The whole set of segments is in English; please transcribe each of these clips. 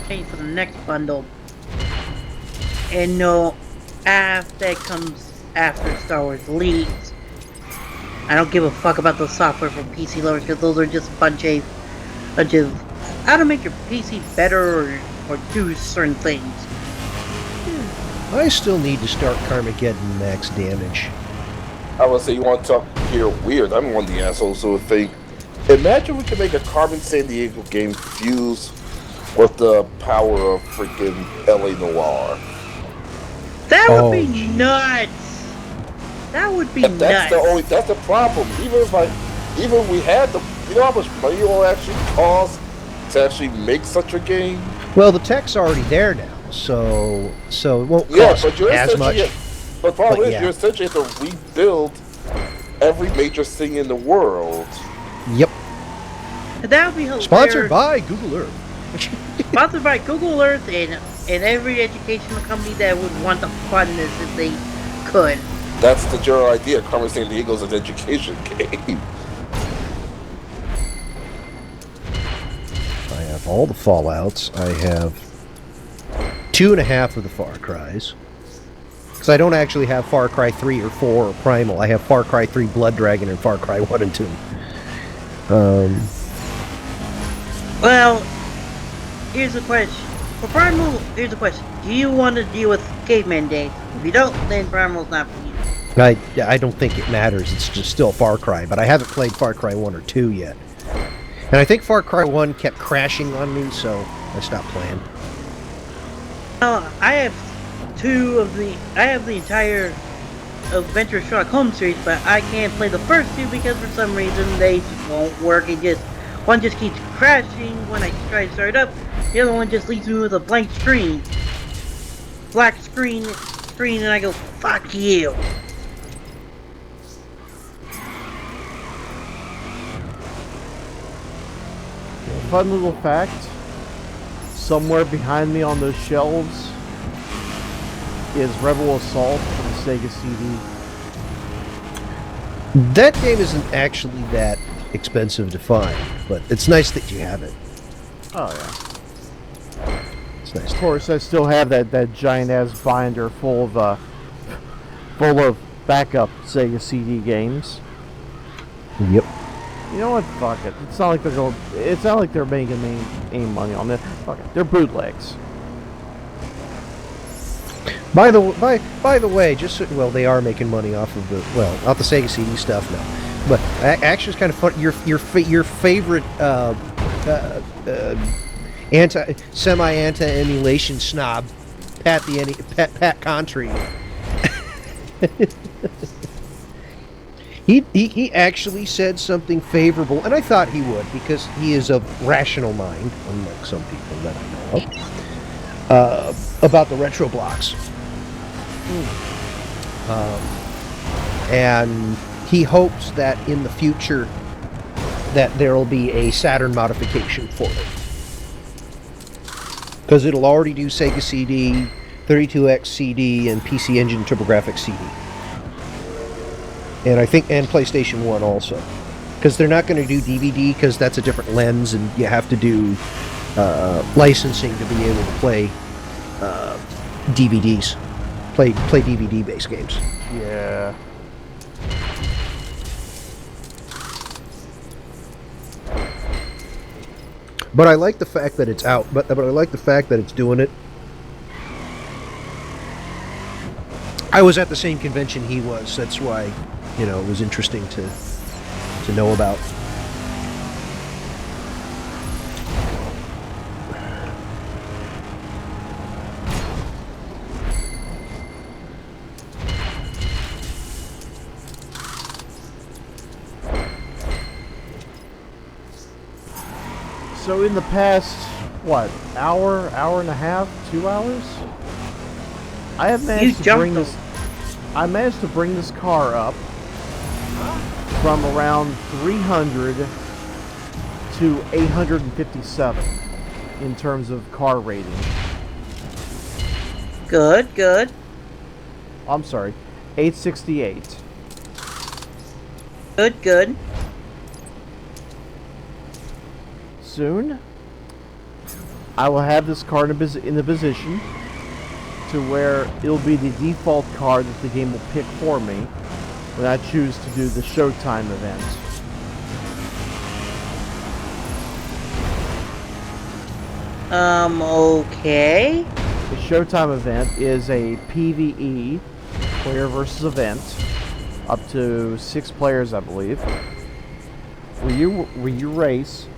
paying for the next bundle. And no, after that comes after Star Wars leaks. I don't give a fuck about the software for PC loaders because those are just a bunch of how to make your PC better or do certain things. I still need to start Carmageddon Max Damage. I would say you want to talk here weird. I'm one of the assholes who would think, imagine we could make a Carmen San Diego game fuse with the power of freaking LA Noire. That would be nuts. That would be nuts. That's the problem. Even if we had you know how much money it will actually cost to actually make such a game? Well, the tech's already there now, so it won't cost as much. But the problem is, you essentially have to rebuild every major thing in the world. Yep. That would be hilarious. Sponsored by Google Earth. Sponsored by Google Earth and every educational company that would want to fund this if they could. That's the general idea. Carmen San Diego is an education game. I have all the Fallouts. I have 2.5 of the Far Cries. Because I don't actually have Far Cry 3 or 4 or Primal. I have Far Cry 3 Blood Dragon and Far Cry 1 and 2. Well, here's the question. For Primal, here's the question. Do you want to deal with caveman days? If you don't, then Primal's not for you. I don't think it matters. It's just still Far Cry. But I haven't played Far Cry 1 or 2 yet. And I think Far Cry 1 kept crashing on me, so I stopped playing. I have I have the entire Adventure Sherlock Holmes series, but I can't play the first two because for some reason they won't work. One just keeps crashing when I try to start it up. The other one just leaves me with a blank screen. Black screen, and I go, fuck you. Fun little fact, somewhere behind me on those shelves is Rebel Assault for the Sega CD. That game isn't actually that expensive to find, but it's nice that you have it. Oh yeah. It's nice. Of course, I still have that giant ass binder full of backup Sega CD games. Yep. You know what? Fuck it. It's not like they're making any money on this. Fuck it. They're bootlegs. By the way, they are making money off of off the Sega CD stuff now. But actually, it's kind of fun. Your favorite anti-emulation snob, Pat Contry. He actually said something favorable, and I thought he would because he is of rational mind, unlike some people that I know of, about the retro blocks. And he hopes that in the future that there will be a Saturn modification for it. Because it'll already do Sega CD, 32X CD, and PC Engine TurboGrafx CD. And I think, and PlayStation 1 also. Because they're not going to do DVD, because that's a different lens, and you have to do licensing to be able to play DVDs. Play DVD-based games. Yeah. But I like the fact that it's out. But I like the fact that it's doing it. I was at the same convention he was. That's why, it was interesting to know about. So in the past, hour and a half, 2 hours? I have managed to bring this. I managed to bring this car up from around 300 to 857 in terms of car rating. Good. I'm sorry, 868. Good. Soon? I will have this car in the position to where it'll be the default car that the game will pick for me when I choose to do the Showtime event. Okay. The Showtime event is a PvE, player versus event, up to 6 players, I believe, where you race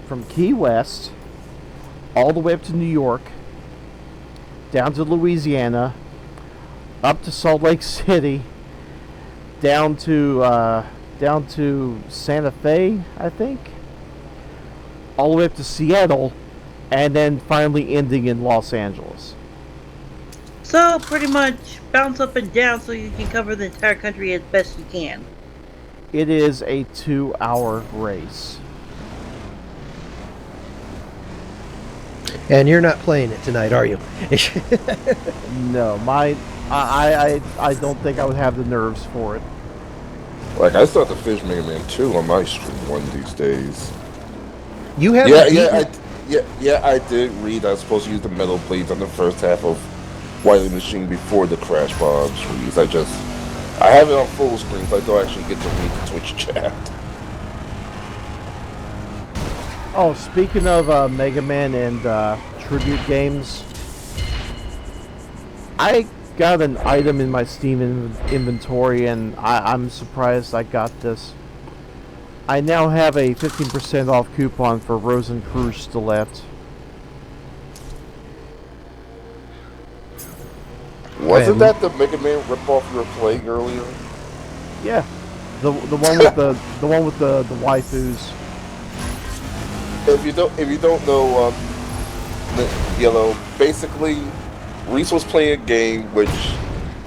from Key West all the way up to New York, down to Louisiana, up to Salt Lake City, down to Santa Fe, I think, all the way up to Seattle, and then finally ending in Los Angeles. So pretty much bounce up and down so you can cover the entire country as best you can. It is a 2-hour race. And you're not playing it tonight, are you? No, I don't think I would have the nerves for it. Like, I start to finish Mega Man 2 on my stream one of these days. You have I did read I was supposed to use the metal blades on the first half of Wily Machine before the Crash Bombs release. I have it on full screen, so I don't actually get to read the Twitch chat. Oh, speaking of Mega Man and tribute games, I got an item in my Steam inventory, and I'm surprised I got this. I now have a 15% off coupon for Rosencrantz still left. Wasn't that the Mega Man ripoff you were playing earlier? Yeah, the one with the one with the waifus. If you don't know, Yellow, basically, Reese was playing a game which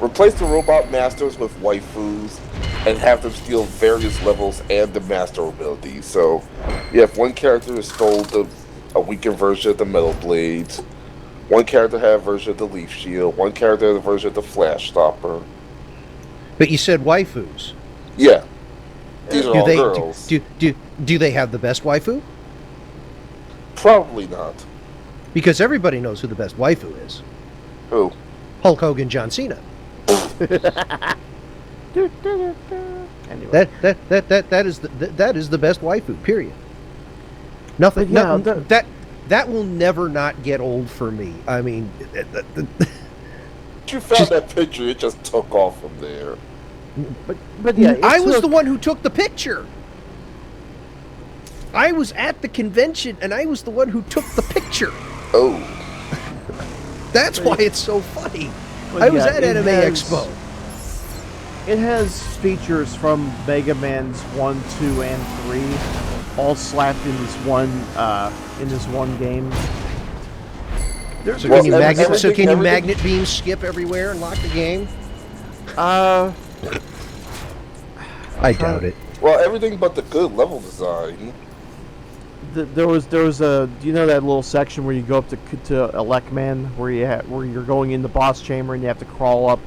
replaced the Robot Masters with waifus and have them steal various levels and the master abilities. So, yeah, if one character stole a weakened version of the Metal Blades, one character had a version of the Leaf Shield, one character had a version of the Flash Stopper. But you said waifus. Yeah, these are all girls. Do they have the best waifu? Probably not. Because everybody knows who the best waifu is. Who? Hulk Hogan, John Cena. Anyway, that is the best waifu. Period. Nothing. Yeah, that will never not get old for me. I mean, You found that picture. It just took off from there. but yeah, I was the one who took the picture. I was at the convention, and I was the one who took the picture. Oh. That's why it's so funny. I was at Anime Expo. It has features from Mega Man's 1, 2, and 3, all slapped in this one game. So can you magnet beam skip everywhere and lock the game? I doubt it. Well, everything but the good level design. There was a, do you know that little section where you go up to Elecman, where you're going in the boss chamber and you have to crawl up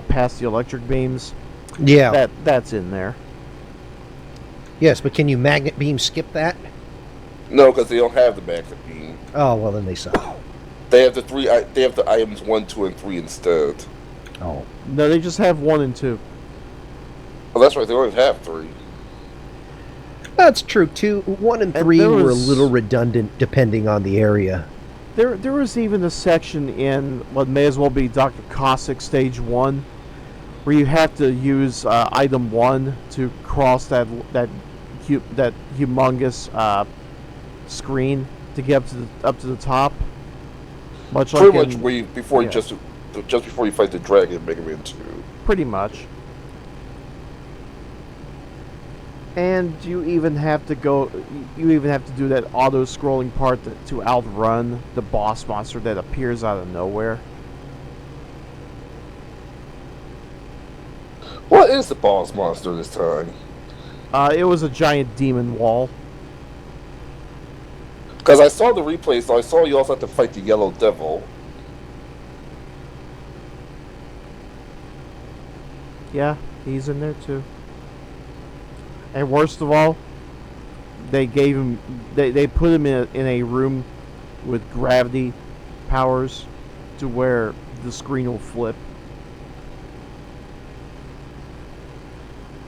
past the electric beams? Yeah. That's in there. Yes, but can you magnet beam skip that? No, because they don't have the magnet beam. Oh, well then they suck. They have the items 1, 2, and 3 instead. Oh. No, they just have 1 and 2. Oh, that's right. They only have 3. That's true too. 1 and 3 were a little redundant depending on the area. There was even a section in what may as well be Dr. Cossack Stage 1, where you have to use item 1 to cross that humongous screen to get up to the top. Much like pretty much before you fight the dragon in Mega Man 2. Pretty much. And you even have to do that auto-scrolling part to outrun the boss monster that appears out of nowhere. What is the boss monster this time? It was a giant demon wall. Because I saw the replay, so I saw you also have to fight the Yellow Devil. Yeah, he's in there too. And worst of all, they put him in a room with gravity powers to where the screen will flip.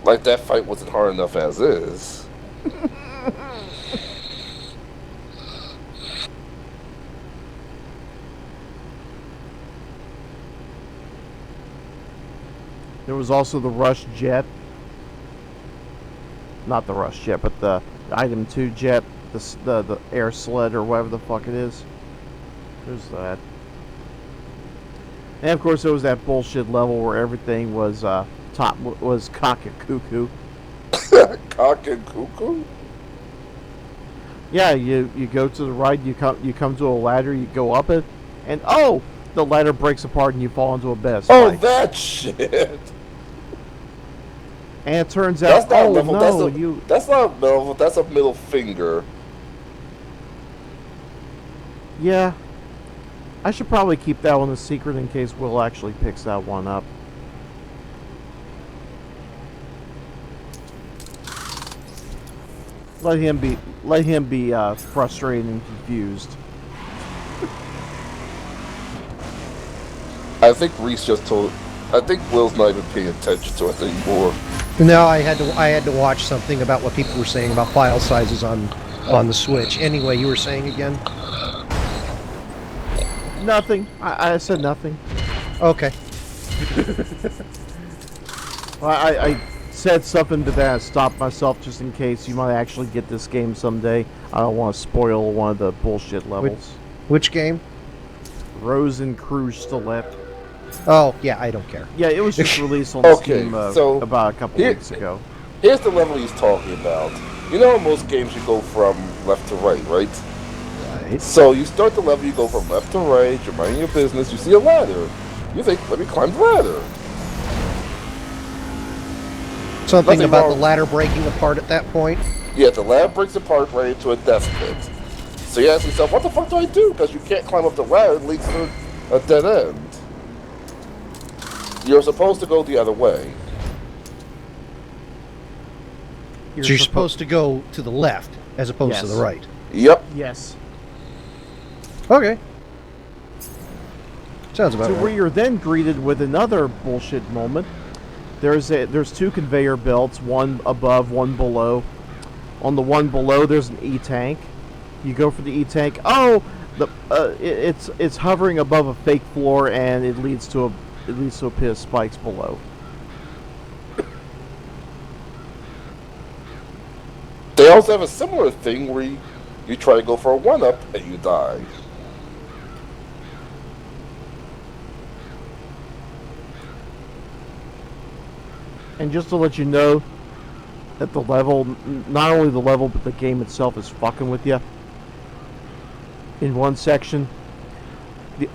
Like that fight wasn't hard enough as is. There was also the Rush Jet. Not the Rush Jet, but the Item 2 Jet, the air sled or whatever the fuck it is. There's that. And of course there was that bullshit level where everything was cock and cuckoo. Cock and cuckoo? Yeah, you go to the right, you come to a ladder, you go up it, and oh, the ladder breaks apart and you fall into a bed of Oh, spikes. that shit! And it turns out, That's not oh level. no, That's not a level. That's a middle finger. Yeah, I should probably keep that one a secret in case Will actually picks that one up. Let him be frustrated and confused. I think Reese just told. I think Will's not even paying attention to it anymore. No, I had to watch something about what people were saying about file sizes on the Switch. Anyway, you were saying again? Nothing. I said nothing. Okay. I said something to that. I stopped myself just in case you might actually get this game someday. I don't want to spoil one of the bullshit levels. Which game? Rosencreutzstilette. Oh, yeah, I don't care. Yeah, it was just released on Okay, Steam so about a couple weeks ago. Here's the level he's talking about. You know, in most games you go from left to right, right? Right. So you start the level, you go from left to right, you're minding your business, you see a ladder. You think, let me climb the ladder. Something Nothing about wrong. the ladder breaking apart at that point? Yeah, the ladder breaks apart right into a death pit. So you ask yourself, what the fuck do I do? Because you can't climb up the ladder, it leads to a dead end. You're supposed to go the other way. So you're supposed to go to the left as opposed to the right. Yep. Yes. Okay. Sounds about So right. where you're then greeted with another bullshit moment. There's two conveyor belts, one above, one below. On the one below, there's an E-tank. You go for the E-tank. Oh, it's hovering above a fake floor, and it leads to a pit of spikes below. They also have a similar thing where you try to go for a one-up and you die. And just to let you know that the level, not only the level, but the game itself is fucking with you. In one section,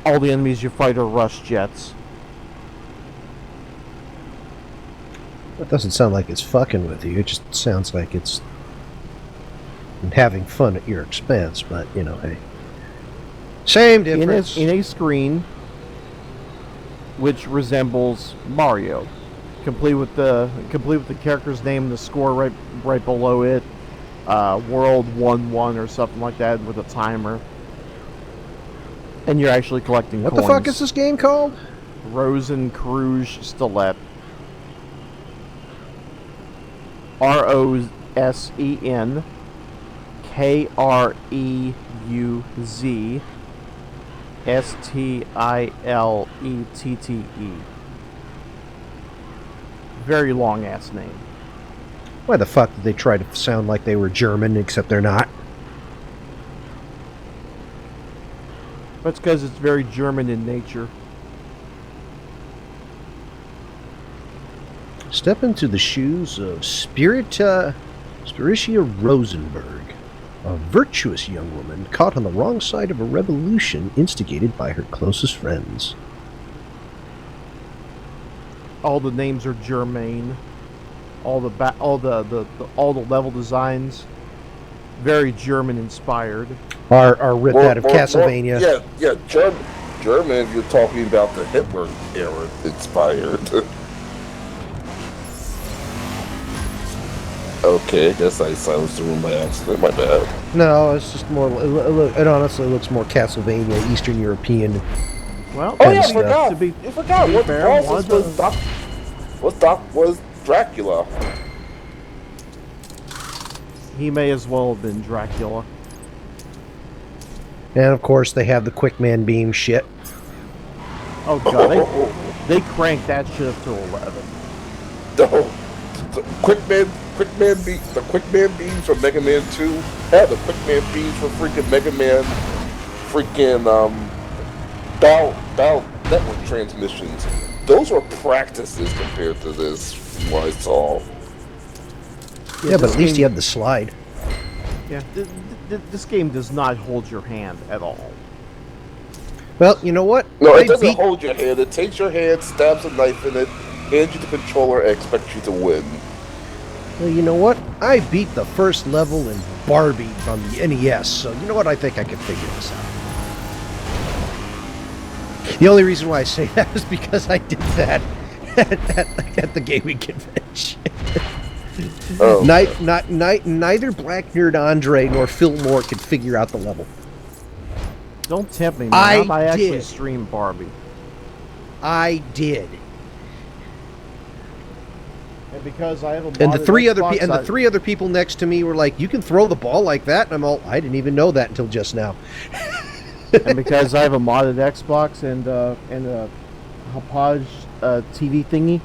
all the enemies you fight are rush jets. That doesn't sound like it's fucking with you. It just sounds like it's having fun at your expense. But, you know, hey. Same difference. In a screen which resembles Mario. Complete with the character's name and the score right below it. World 1-1 or something like that with a timer. And you're actually collecting What coins. the fuck is this game called? Rosencreutzstilette. ROSEN KREUZ STILETTE. Very long ass name. Why the fuck did they try to sound like they were German, except they're not? That's because it's very German in nature. Step into the shoes of Spiritia Rosenberg, a virtuous young woman caught on the wrong side of a revolution instigated by her closest friends. All the names are German. All the level designs very German inspired. Are ripped out of Castlevania. Yeah, German if you're talking about the Hitler era inspired. Okay, I guess I silenced the room by accident. My bad. No, it's just more. It honestly looks more Castlevania, Eastern European. Well, Oh yeah, I stuff. forgot. To be What fair, the bosses was Dracula. he may as well have been Dracula. And of course, they have the Quickman beam shit. Oh god, they cranked that shit up to 11. No, the Quickman beams from Mega Man 2. Yeah, the Quickman beams from freaking Mega Man, Battle Network transmissions. Those were practices compared to this, from what I saw. Yeah, but at least you have the slide. Yeah, this game does not hold your hand at all. Well, you know what? No, it doesn't hold your hand. It takes your hand, stabs a knife in it, hands you the controller, and expects you to win. Well, you know what? I beat the first level in Barbie on the NES, so you know what? I think I can figure this out. The only reason why I say that is because I did that at the gaming convention. Oh, okay. Neither Black Nerd Andre nor Phil Moore could figure out the level. Don't tempt me, man. I might actually did. stream Barbie. I did. And because I have a And the three Xbox, other people next to me were like, "You can throw the ball like that," and I'm all, "I didn't even know that until just now." and because I have a modded Xbox and a Hauppauge TV thingy,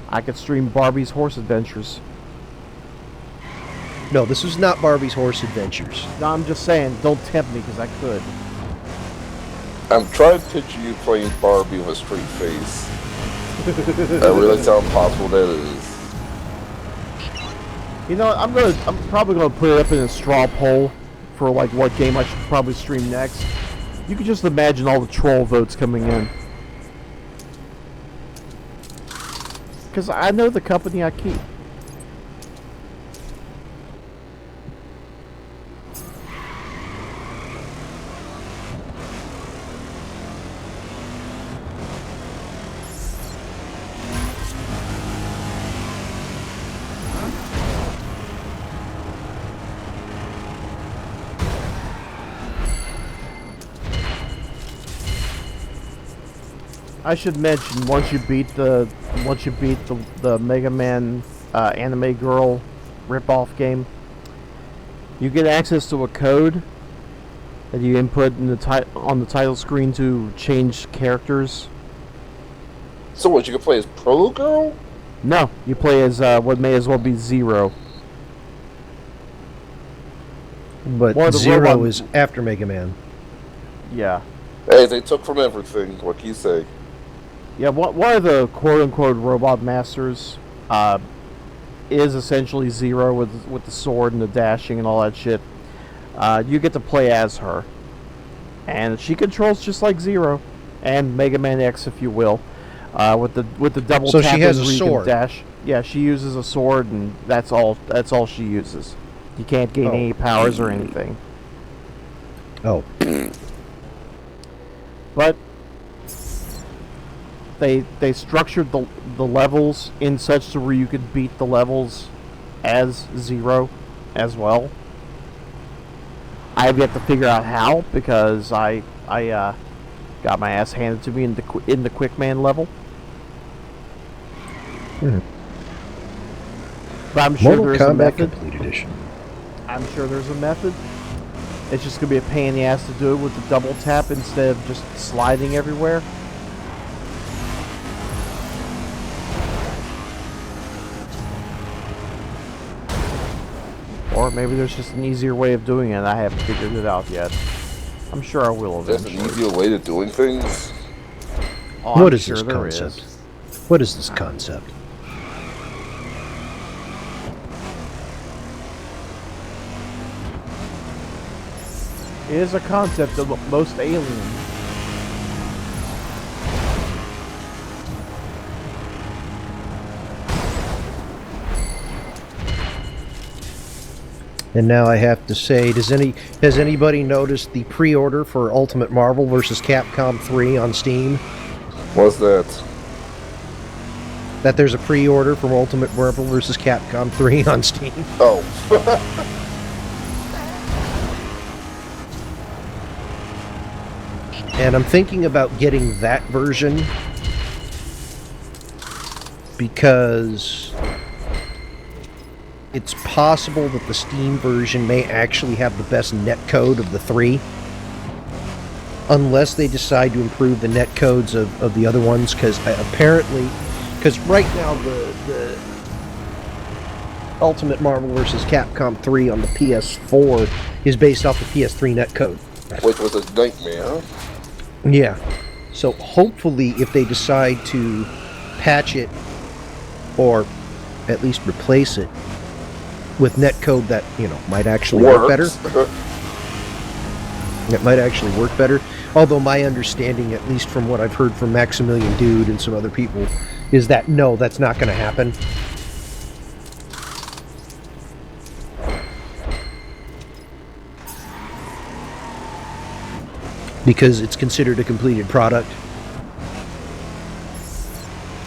I could stream Barbie's Horse Adventures. No, this was not Barbie's Horse Adventures. No, I'm just saying, don't tempt me because I could. I'm trying to picture you playing Barbie with a straight face. I realize how impossible that is. You know, I'm probably gonna put it up in a straw poll for like what game I should probably stream next. You can just imagine all the troll votes coming in. Because I know the company I keep. I should mention once you beat the Mega Man Anime Girl ripoff game, you get access to a code that you input in on the title screen to change characters. So what? You can play as Proto Girl? No, you play as what may as well be Zero. But Zero is after Mega Man. Yeah. Hey, they took from everything. What can you say? Yeah, one of the quote-unquote robot masters is essentially Zero with the sword and the dashing and all that shit. You get to play as her. And she controls just like Zero. And Mega Man X, if you will. With the double so tap she has a where you sword. can dash. Yeah, she uses a sword and that's all she uses. You can't gain any powers or anything. Oh. But they structured the levels in such to where you could beat the levels as Zero as well. I have yet to figure out how because I got my ass handed to me in the Quickman level. But I'm sure Mortal there's Kombat a method. Complete Edition. I'm sure there's a method. It's just gonna be a pain in the ass to do it with the double tap instead of just sliding everywhere. Or maybe there's just an easier way of doing it and I haven't figured it out yet. I'm sure I will eventually. There's an easier way to doing things? Oh, What I'm is sure this there concept? is. What is this concept? It is a concept of most aliens. And now I have to say, has anybody noticed the pre-order for Ultimate Marvel vs. Capcom 3 on Steam? What's that? That there's a pre-order from Ultimate Marvel vs. Capcom 3 on Steam. Oh. And I'm thinking about getting that version because it's possible that the Steam version may actually have the best netcode of the three, unless they decide to improve the netcodes of the other ones, because right now the Ultimate Marvel vs. Capcom 3 on the PS4 is based off the PS3 netcode. Which was a nightmare. Yeah. So hopefully if they decide to patch it, or at least replace it, with netcode that, might actually work better. It might actually work better. Although my understanding, at least from what I've heard from Maximilian Dude and some other people, is that no, that's not going to happen. Because it's considered a completed product.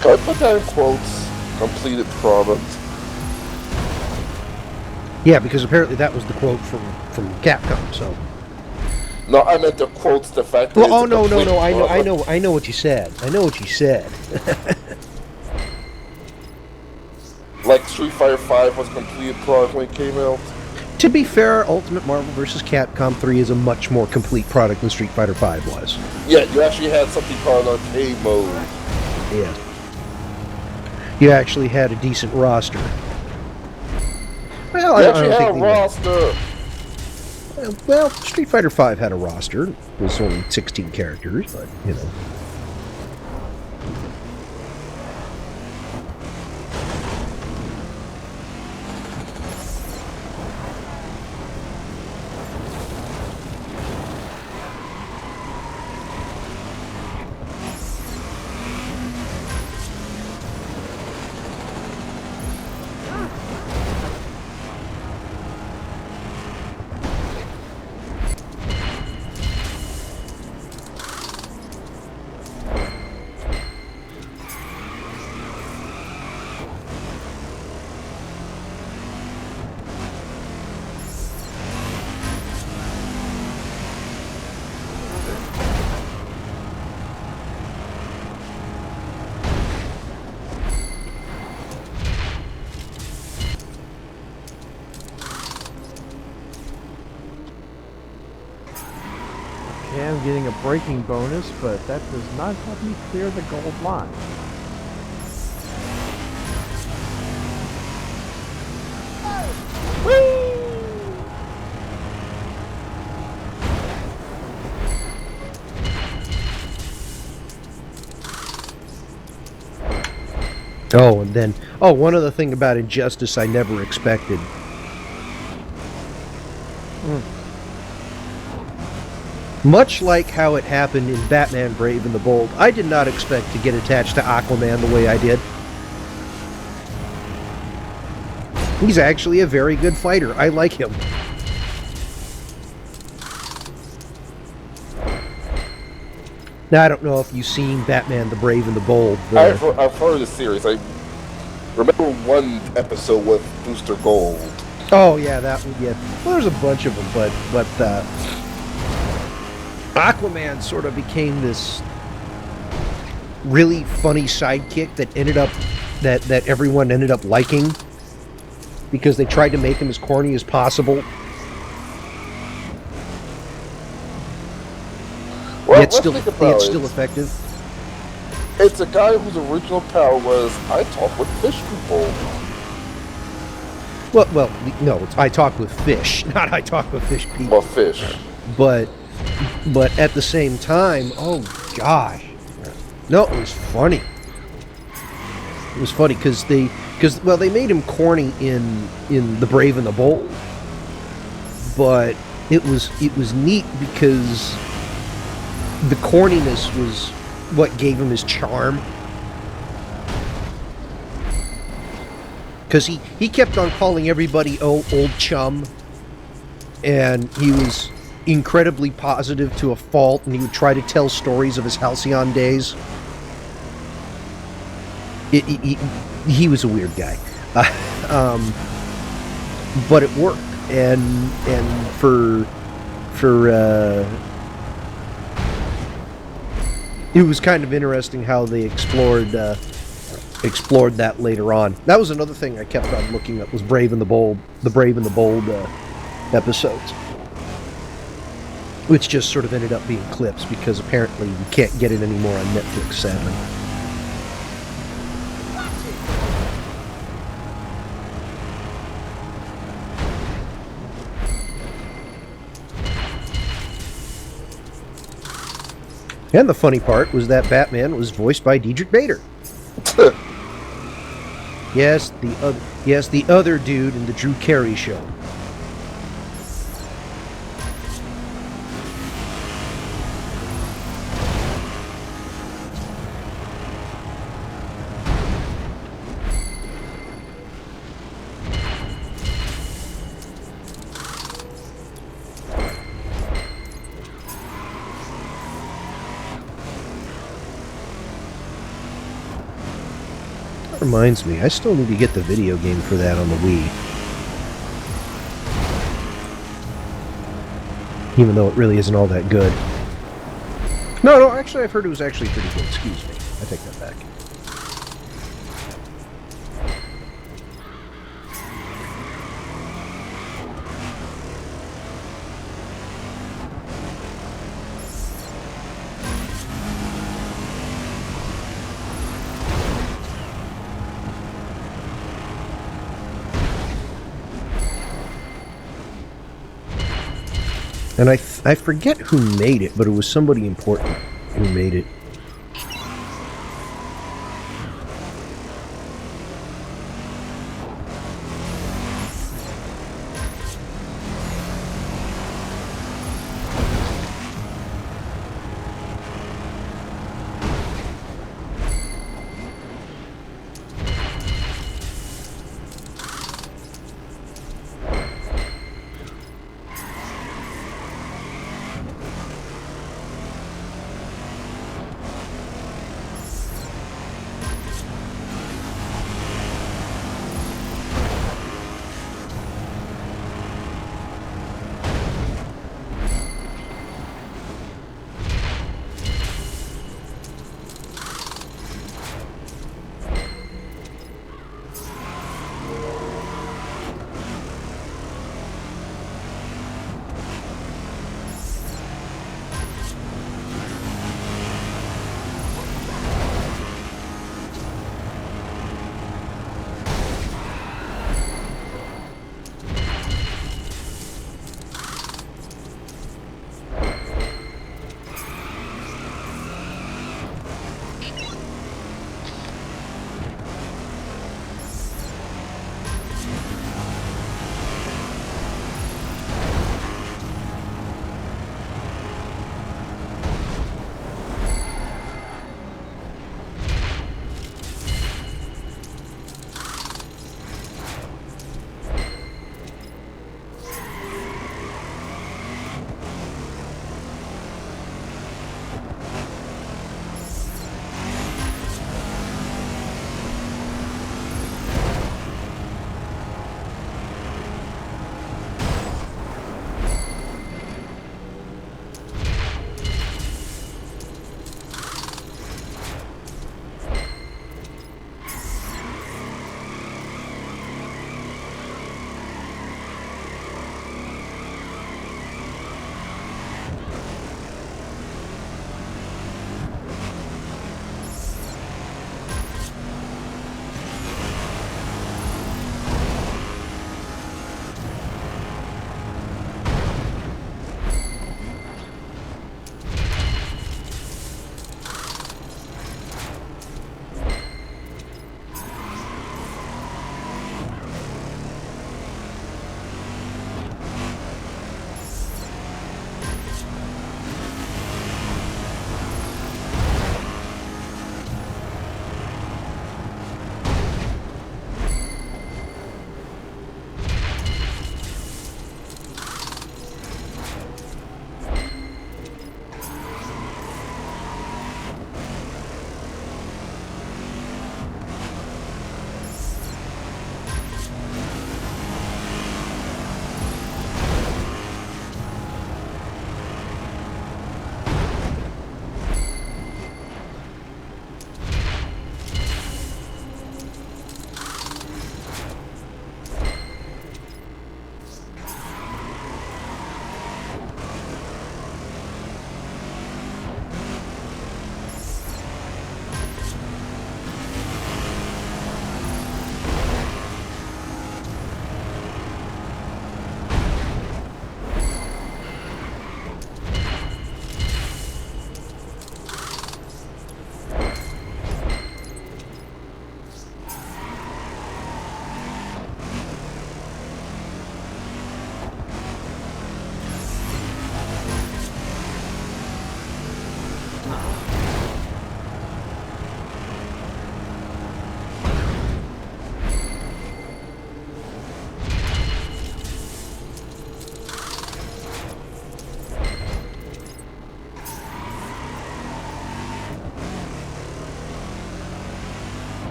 Can I put that in quotes? Completed product. Yeah, because apparently that was the quote from Capcom, so... No, I meant the quotes, the fact that Well, no, I know what you said. I know what you said. Like Street Fighter V was a completed product when it came out. To be fair, Ultimate Marvel vs. Capcom 3 is a much more complete product than Street Fighter V was. Yeah, you actually had something called arcade mode. Yeah. You actually had a decent roster. Well, You I actually don't had think a roster. Well, Street Fighter V had a roster. It was only 16 characters, but, Okay, I'm getting a breaking bonus, but that does not help me clear the gold line. Oh, and then... Oh, one other thing about Injustice I never expected. Much like how it happened in Batman Brave and the Bold, I did not expect to get attached to Aquaman the way I did. He's actually a very good fighter. I like him. Now, I don't know if you've seen Batman the Brave and the Bold. I've heard of the series. I remember one episode with Booster Gold. Oh, yeah, that one, yeah. Well, there's a bunch of them, but Aquaman sort of became this really funny sidekick that ended up, that everyone ended up liking, because they tried to make him as corny as possible. Well, Yet still effective. It's a guy whose original power was, I talk with fish people. Well, no, it's I talk with fish, not I talk with fish people. Well, fish. But at the same time, oh gosh, no, it was funny. It was funny because they made him corny in The Brave and the Bold, but it was neat because the corniness was what gave him his charm. Because he kept on calling everybody old chum, and he was incredibly positive to a fault, and he would try to tell stories of his halcyon days. he was a weird guy, but it worked, and for it was kind of interesting how they explored that later on. That was another thing I kept on looking at was the Brave and the Bold episodes, which just sort of ended up being clips because apparently you can't get it anymore on Netflix, sadly. And the funny part was that Batman was voiced by Diedrich Bader. Yes, the other dude in the Drew Carey show. Reminds me, I still need to get the video game for that on the Wii. Even though it really isn't all that good. No, actually I've heard it was actually pretty good. Excuse me. I take that back. And I forget who made it, but it was somebody important who made it.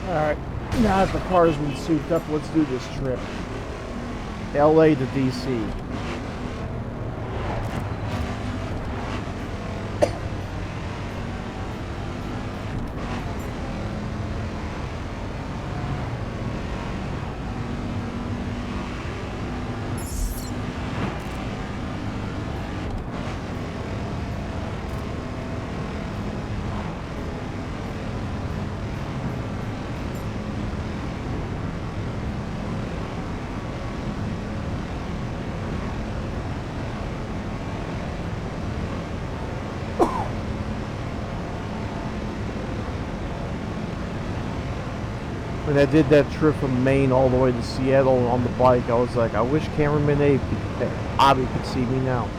Alright, now that the car's been souped up, let's do this trip. LA to DC. When I did that trip from Maine all the way to Seattle on the bike, I was like, I wish cameraman Abby could see me now.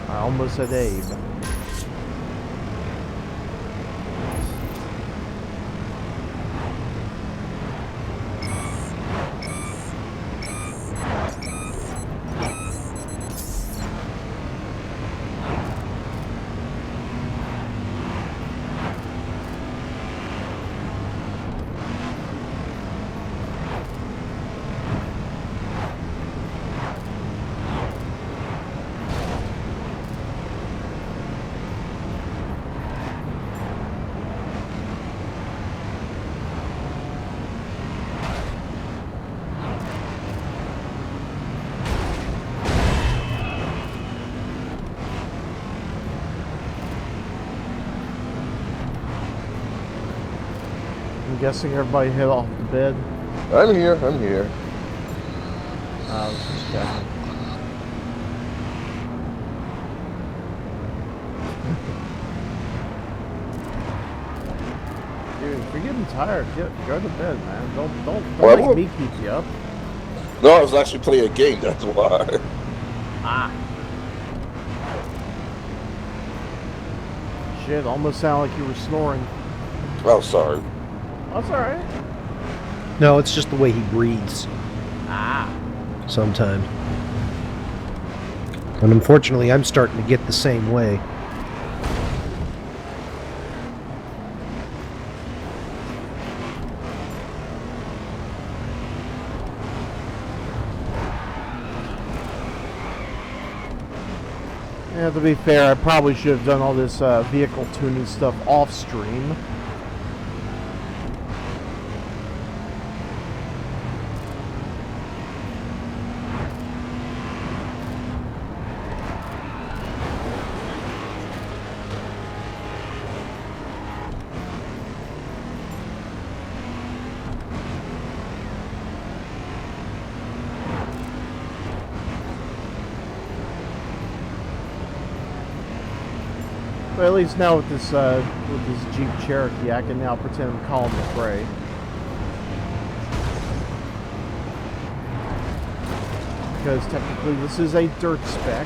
I almost said Abe. I'm guessing everybody head off to bed. I'm here. I was just checking. Dude, if you're getting tired, go to bed, man. Don't make me keep you up. No, I was actually playing a game, that's why. Ah. Shit, almost sounded like you were snoring. Oh, sorry. That's alright. No, it's just the way he breathes. Ah. Sometimes. And unfortunately, I'm starting to get the same way. Yeah, to be fair, I probably should have done all this vehicle tuning stuff off stream. But at least now with this Jeep Cherokee, I can now pretend I'm Colin McRae. Because technically this is a dirt spec.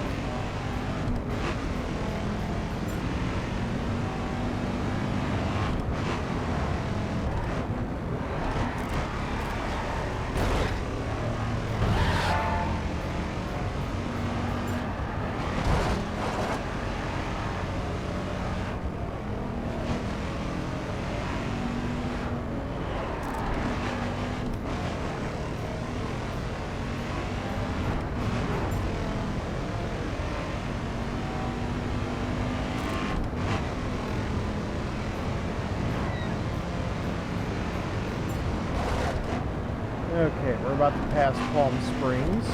Okay, we're about to pass Palm Springs.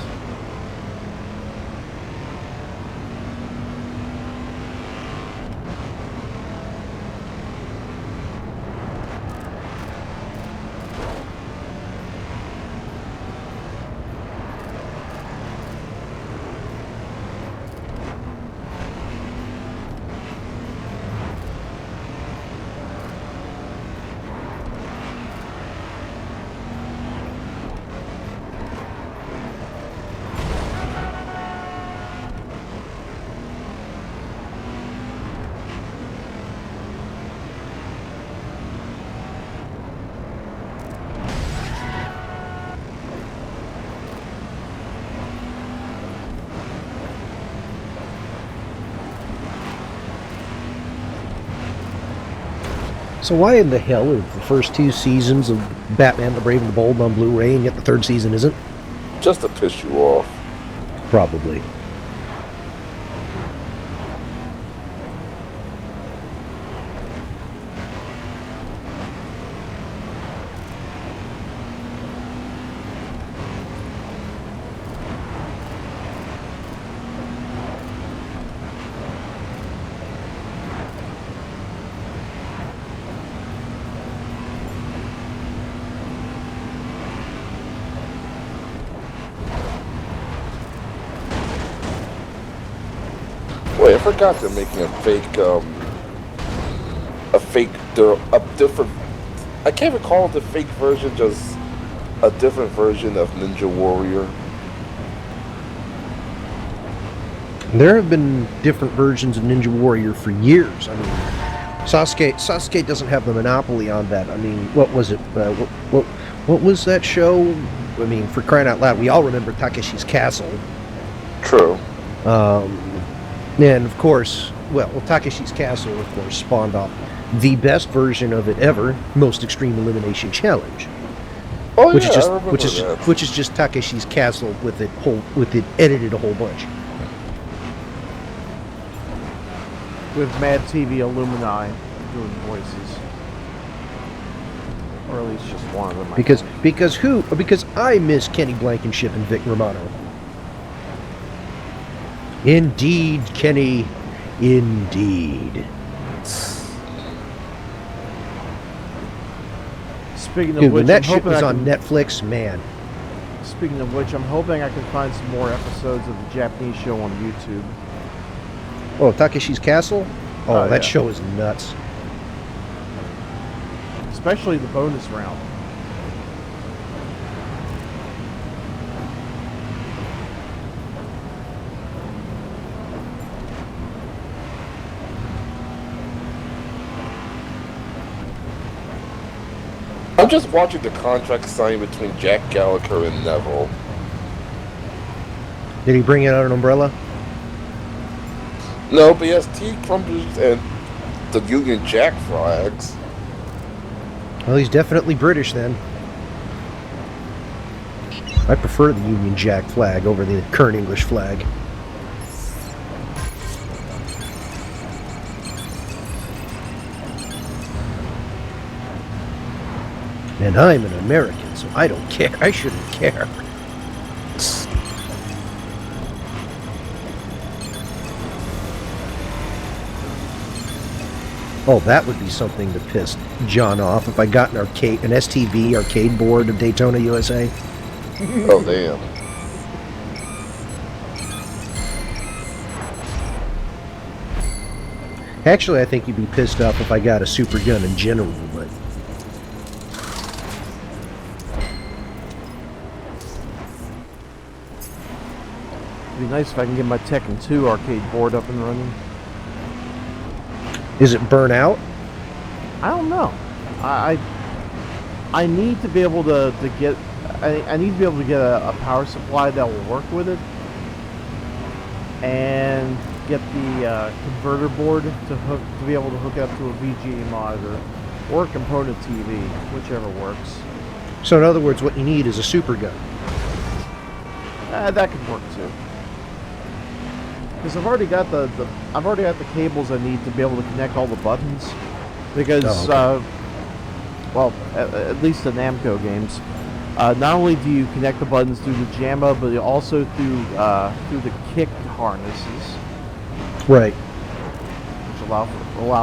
So why in the hell are the first 2 seasons of Batman the Brave and the Bold on Blu-ray and yet the 3rd season isn't? Just to piss you off. Probably. Wait, I forgot they're making a different. I can't recall the fake version, just a different version of Ninja Warrior. There have been different versions of Ninja Warrior for years. I mean, Sasuke doesn't have the monopoly on that. I mean, what was it? What was that show? I mean, for crying out loud, we all remember Takeshi's Castle. True. And of course, Takeshi's Castle, of course, spawned off the best version of it ever, Most Extreme Elimination Challenge. Oh which yeah, is just I remember that. which is just Takeshi's Castle with it edited a whole bunch. With Mad TV Illuminati doing voices. Or at least just one of them. Because I miss Kenny Blankenship and Vic Romano. Indeed, Kenny. Indeed. Speaking of Dude, which, when that I'm shit hoping was I on can, Netflix, man. Speaking of which, I'm hoping I can find some more episodes of the Japanese show on YouTube. Oh, Takeshi's Castle? Oh, that yeah. show is nuts. Especially the bonus round. I'm just watching the contract signed between Jack Gallagher and Neville. Did he bring out an umbrella? No, but he has tea crumpets and the Union Jack flags. Well, he's definitely British then. I prefer the Union Jack flag over the current English flag. And I'm an American, so I don't care. I shouldn't care. Oh, that would be something to piss John off if I got an STV arcade board of Daytona, USA. Oh, damn. Actually, I think you'd be pissed off if I got a super gun in general, but... It'd be nice if I can get my Tekken 2 arcade board up and running. Is it burnt out? I don't know. I need to be able to get... I need to be able to get a power supply that will work with it. And get the converter board to be able to hook it up to a VGA monitor. Or a component TV, whichever works. So in other words, what you need is a super gun. That could work too. Because I've already got the cables I need to be able to connect all the buttons. Because well, at least the Namco games, not only do you connect the buttons through the JAMA, but also through the kick harnesses, Right. which allow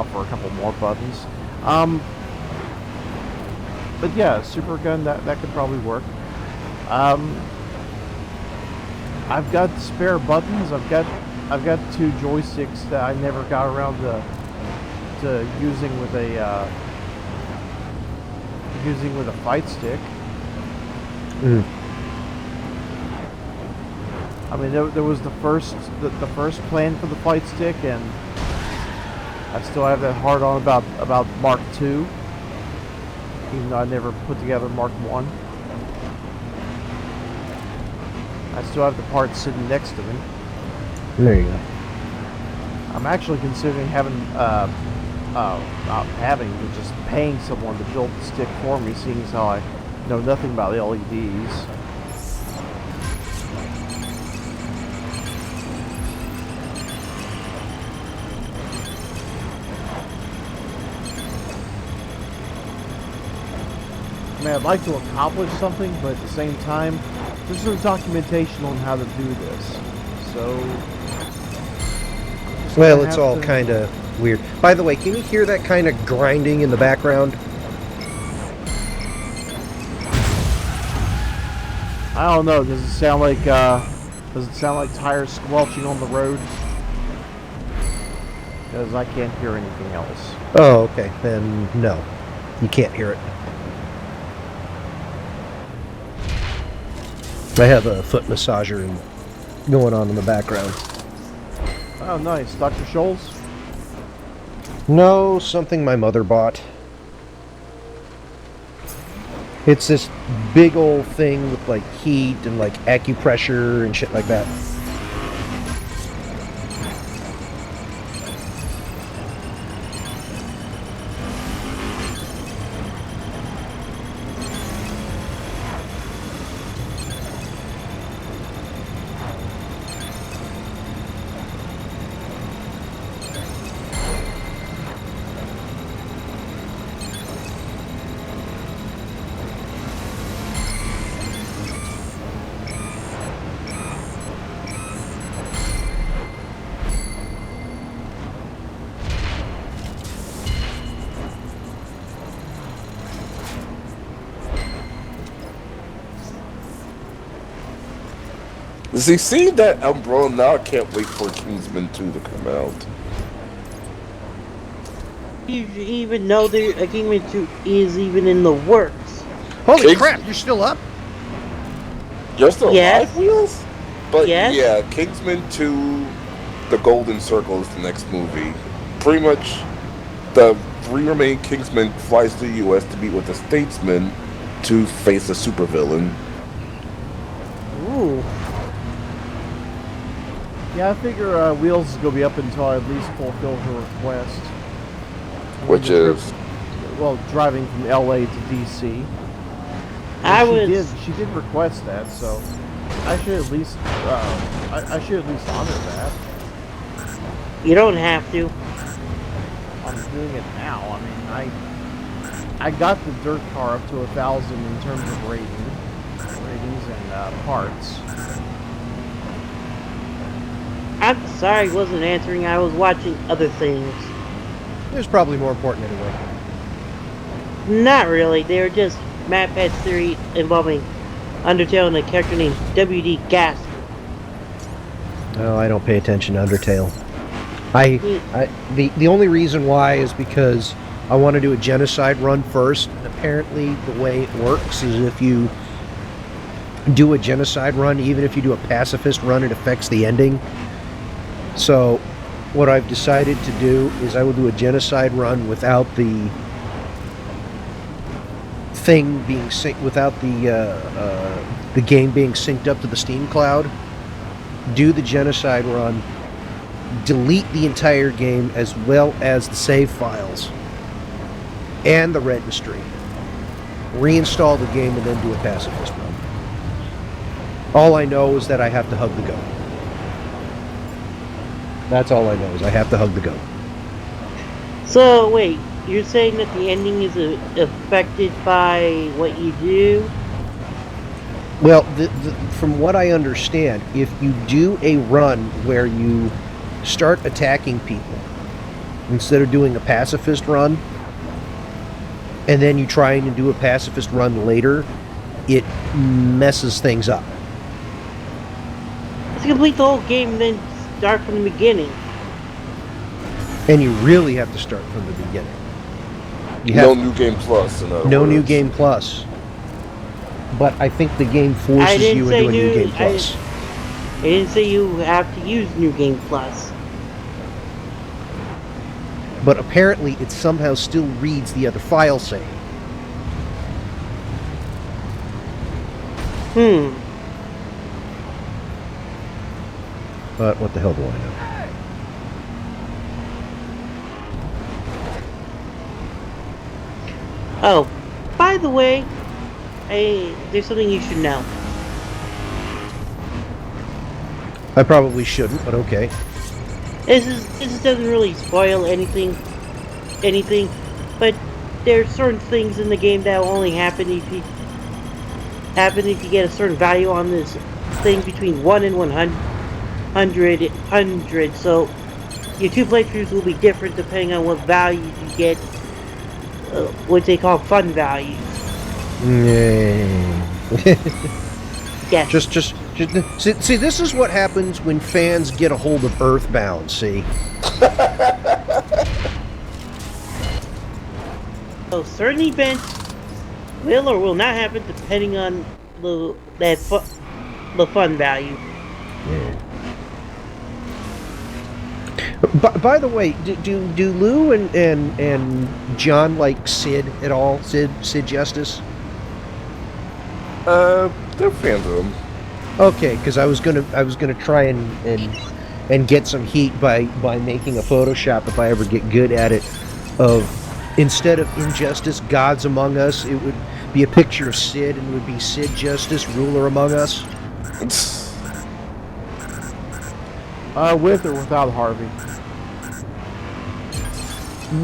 for a couple more buttons. But yeah, super gun that could probably work. I've got spare buttons. I've got 2 joysticks that I never got around to using with a fight stick. Mm. I mean, there was the first plan for the fight stick, and I still have that hard on about Mark II, even though I never put together Mark I. I still have the parts sitting next to me. There you go. I'm actually considering having having to just paying someone to build the stick for me, seeing as how I know nothing about LEDs. I mean, I'd like to accomplish something, but at the same time, there's no documentation on how to do this. So... Well, it's all kind of weird. By the way, can you hear that kind of grinding in the background? I don't know. Does it sound like tires squelching on the road? Because I can't hear anything else. Oh, okay. Then no, you can't hear it. I have a foot massager going on in the background. Oh, nice. Dr. Scholl's? No, something my mother bought. It's this big old thing with like heat and like acupressure and shit like that. See, seeing that umbrella now, I can't wait for Kingsman 2 to come out. You even know that a Kingsman 2 is even in the works. Holy crap, you're still up? You're still Yes. alive, Wheels? But Yes. yeah, Kingsman 2, The Golden Circle is the next movie. Pretty much, the three remaining Kingsmen flies to the U.S. to meet with the Statesman to face a supervillain. Ooh. Yeah, I figure Wheels is going to be up until I at least fulfill her request. Which is? Well, driving from LA to DC. She did request that, so I should at least I should at least honor that. You don't have to. I'm doing it now. I mean, I got the dirt car up to 1,000 in terms of ratings and parts. I'm sorry I wasn't answering. I was watching other things. It was probably more important anyway. Not really. They were just Matt Pet's theory involving Undertale and a character named W.D. Gas. No, I don't pay attention to Undertale. The only reason why is because I want to do a genocide run first. And apparently, the way it works is if you do a genocide run, even if you do a pacifist run, it affects the ending. So, what I've decided to do is I will do a genocide run without the thing being without the game being synced up to the Steam cloud. Do the genocide run, delete the entire game as well as the save files and the registry. Reinstall the game and then do a pacifist run. All I know is that I have to hug the goat. That's all I know is I have to hug the goat. So, wait. You're saying that the ending is affected by what you do? Well, from what I understand, if you do a run where you start attacking people instead of doing a pacifist run, and then you try and do a pacifist run later, it messes things up. To complete the whole game and then start from the beginning. And you really have to start from the beginning. No New Game Plus, in other words. No New Game Plus. But I think the game forces you into a New Game Plus. I didn't say you have to use New Game Plus. But apparently it somehow still reads the other file save. But what the hell do I know? Oh, by the way, there's something you should know. I probably shouldn't, but okay. This doesn't really spoil anything, but there's certain things in the game that will only happen if you get a certain value on this thing between 1 and 100. So your two playthroughs will be different depending on what value you get. What they call fun values. Yes. Just see, this is what happens when fans get a hold of Earthbound, see? So certain events will or will not happen depending on the fun value. Yeah. By the way, do Lou and John like Sid at all? Sid Justice? They're fans of him. Okay, because I was gonna try and get some heat by making a Photoshop if I ever get good at it. Of instead of Injustice, Gods Among Us, it would be a picture of Sid, and it would be Sid Justice, Ruler Among Us. With or without Harvey?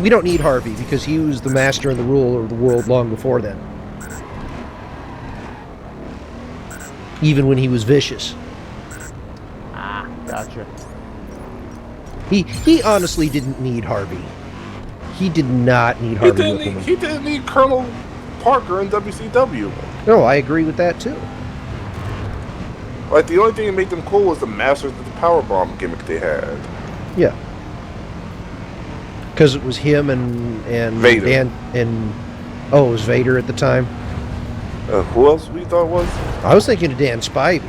We don't need Harvey because he was the master and the ruler of the world long before then. Even when he was vicious. Ah, gotcha. He honestly didn't need Harvey. He did not need Harvey with him. He didn't need Colonel Parker in WCW. No, I agree with that too. Like, the only thing that made them cool was the Masters of the Powerbomb gimmick they had. Yeah. Because it was him and Vader. and oh, it was Vader at the time. Who else we thought was? I was thinking of Dan Spivey.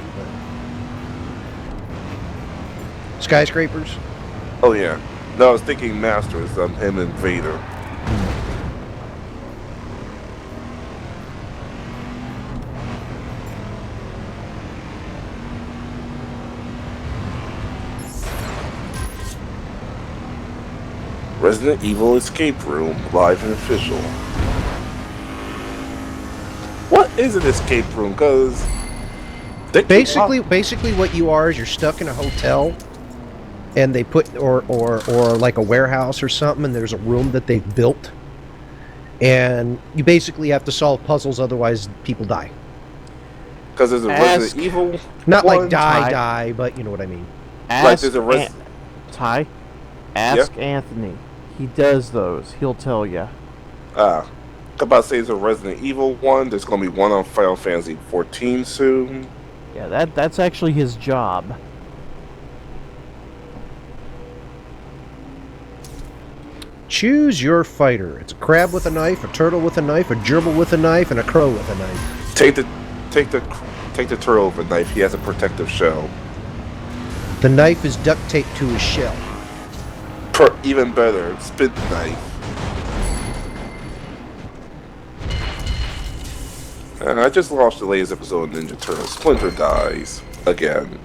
But... Skyscrapers? Oh, yeah. No, I was thinking Masters, him and Vader. Resident Evil Escape Room, live and official. What is an escape room? Because basically what you are is you're stuck in a hotel, and they put or like a warehouse or something, and there's a room that they've built, and you basically have to solve puzzles, otherwise people die. Because there's a Resident Evil. Not like die, but you know what I mean. Ask Ty. Ask Anthony. He does those. He'll tell you. I'm about to say there's a Resident Evil one. There's going to be one on Final Fantasy 14 soon. Yeah, that's actually his job. Choose your fighter. It's a crab with a knife, a turtle with a knife, a gerbil with a knife, and a crow with a knife. Take the turtle with a knife. He has a protective shell. The knife is duct taped to his shell. Even better, spit knife. I just watched the latest episode of Ninja Turtles. Splinter dies again.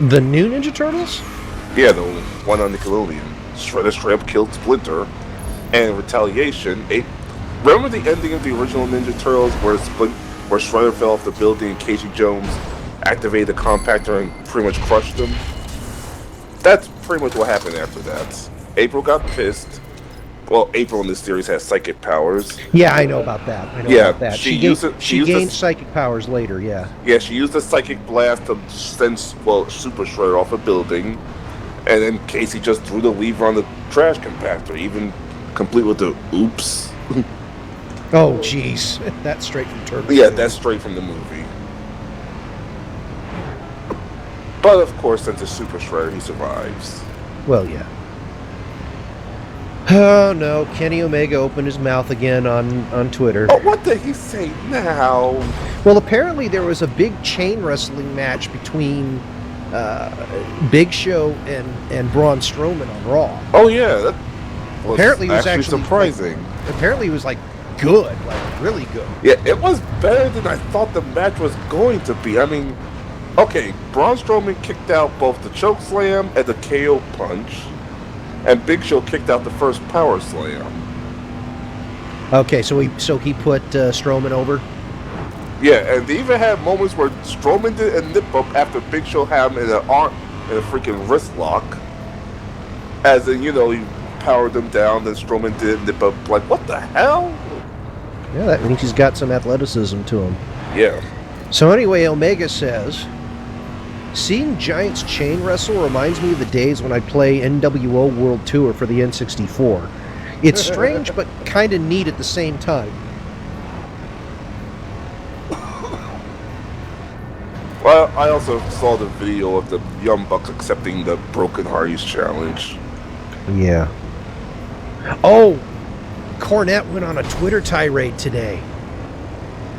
The new Ninja Turtles? Yeah, the one on Nickelodeon. Shredder straight up killed Splinter, and in retaliation, remember the ending of the original Ninja Turtles where Shredder fell off the building and Casey Jones activated the compactor and pretty much crushed him? That's pretty much what happened after that. April got pissed. Well, April in this series has psychic powers. Yeah, I know about that. She gained psychic powers later, yeah. Yeah, she used a psychic blast to send, Super Shredder off a building. And then Casey just threw the lever on the trash compactor, even complete with the oops. Oh, jeez. That's straight from Turtles. Yeah, that's straight from the movie. But, of course, since it's Super Shredder, he survives. Well, yeah. Oh, no. Kenny Omega opened his mouth again on Twitter. Oh, what did he say now? Well, apparently there was a big chain wrestling match between Big Show and Braun Strowman on Raw. Oh, yeah. That was apparently it was actually surprising. Apparently it was, good. Really good. Yeah, it was better than I thought the match was going to be. I mean... Okay, Braun Strowman kicked out both the choke slam and the KO punch, and Big Show kicked out the first power slam. Okay, so he put Strowman over. Yeah, and they even had moments where Strowman did a nip up after Big Show had him in a freaking wrist lock. As in, he powered them down, then Strowman did a nip up. Like, what the hell? Yeah, that means he's got some athleticism to him. Yeah. So anyway, Omega says, seeing Giants chain wrestle reminds me of the days when I play NWO World Tour for the N64. It's strange, but kind of neat at the same time. Well, I also saw the video of the Young Bucks accepting the Broken Hardys challenge. Yeah. Oh! Cornette went on a Twitter tirade today.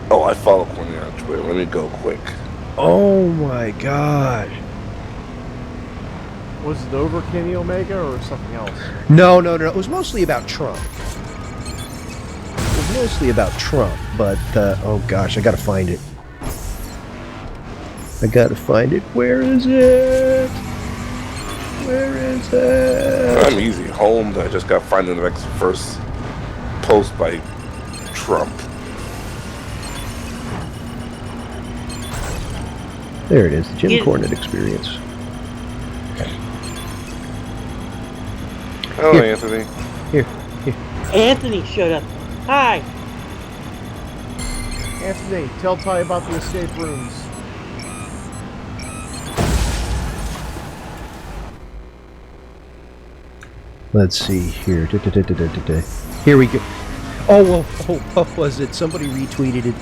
Oh, I follow Cornette on Twitter. Let me go quick. Oh my gosh. Was it over Kenny Omega or something else? No. It was mostly about Trump. But, oh gosh, I gotta find it. Where is it? I'm easy. Home. I just got to find the next first post by Trump. There it is, the Jim Cornette experience. Hello, Anthony. Here. Anthony showed up. Hi. Anthony, tell Ty about the escape rooms. Let's see here. Here we go. Oh, well, what was it? Somebody retweeted it.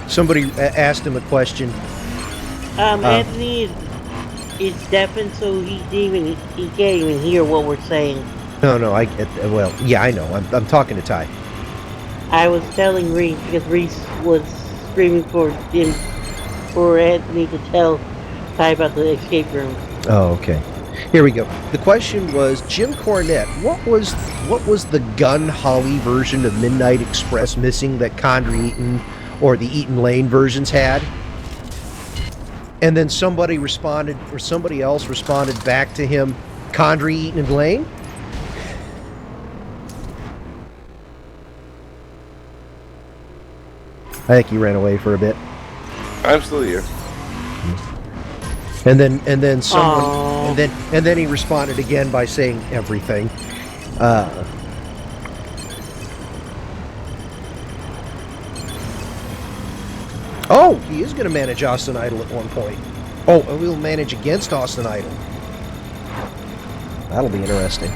Somebody asked him a question. Anthony is deafened, so he can't even hear what we're saying. No, I get. Well, yeah, I know. I'm talking to Ty. I was telling Reese because Reese was screaming for Anthony to tell Ty about the escape room. Oh, okay. Here we go. The question was, Jim Cornette, what was the Gun Holly version of Midnight Express missing that Condrey Eaton or the Eaton Lane versions had? And then somebody else responded back to him, Condrey, Eaton, and Lane? I think he ran away for a bit. I'm still here. And then someone, and then he responded again by saying everything. Oh, he is going to manage Austin Idol at one point. Oh, and we'll manage against Austin Idol. That'll be interesting.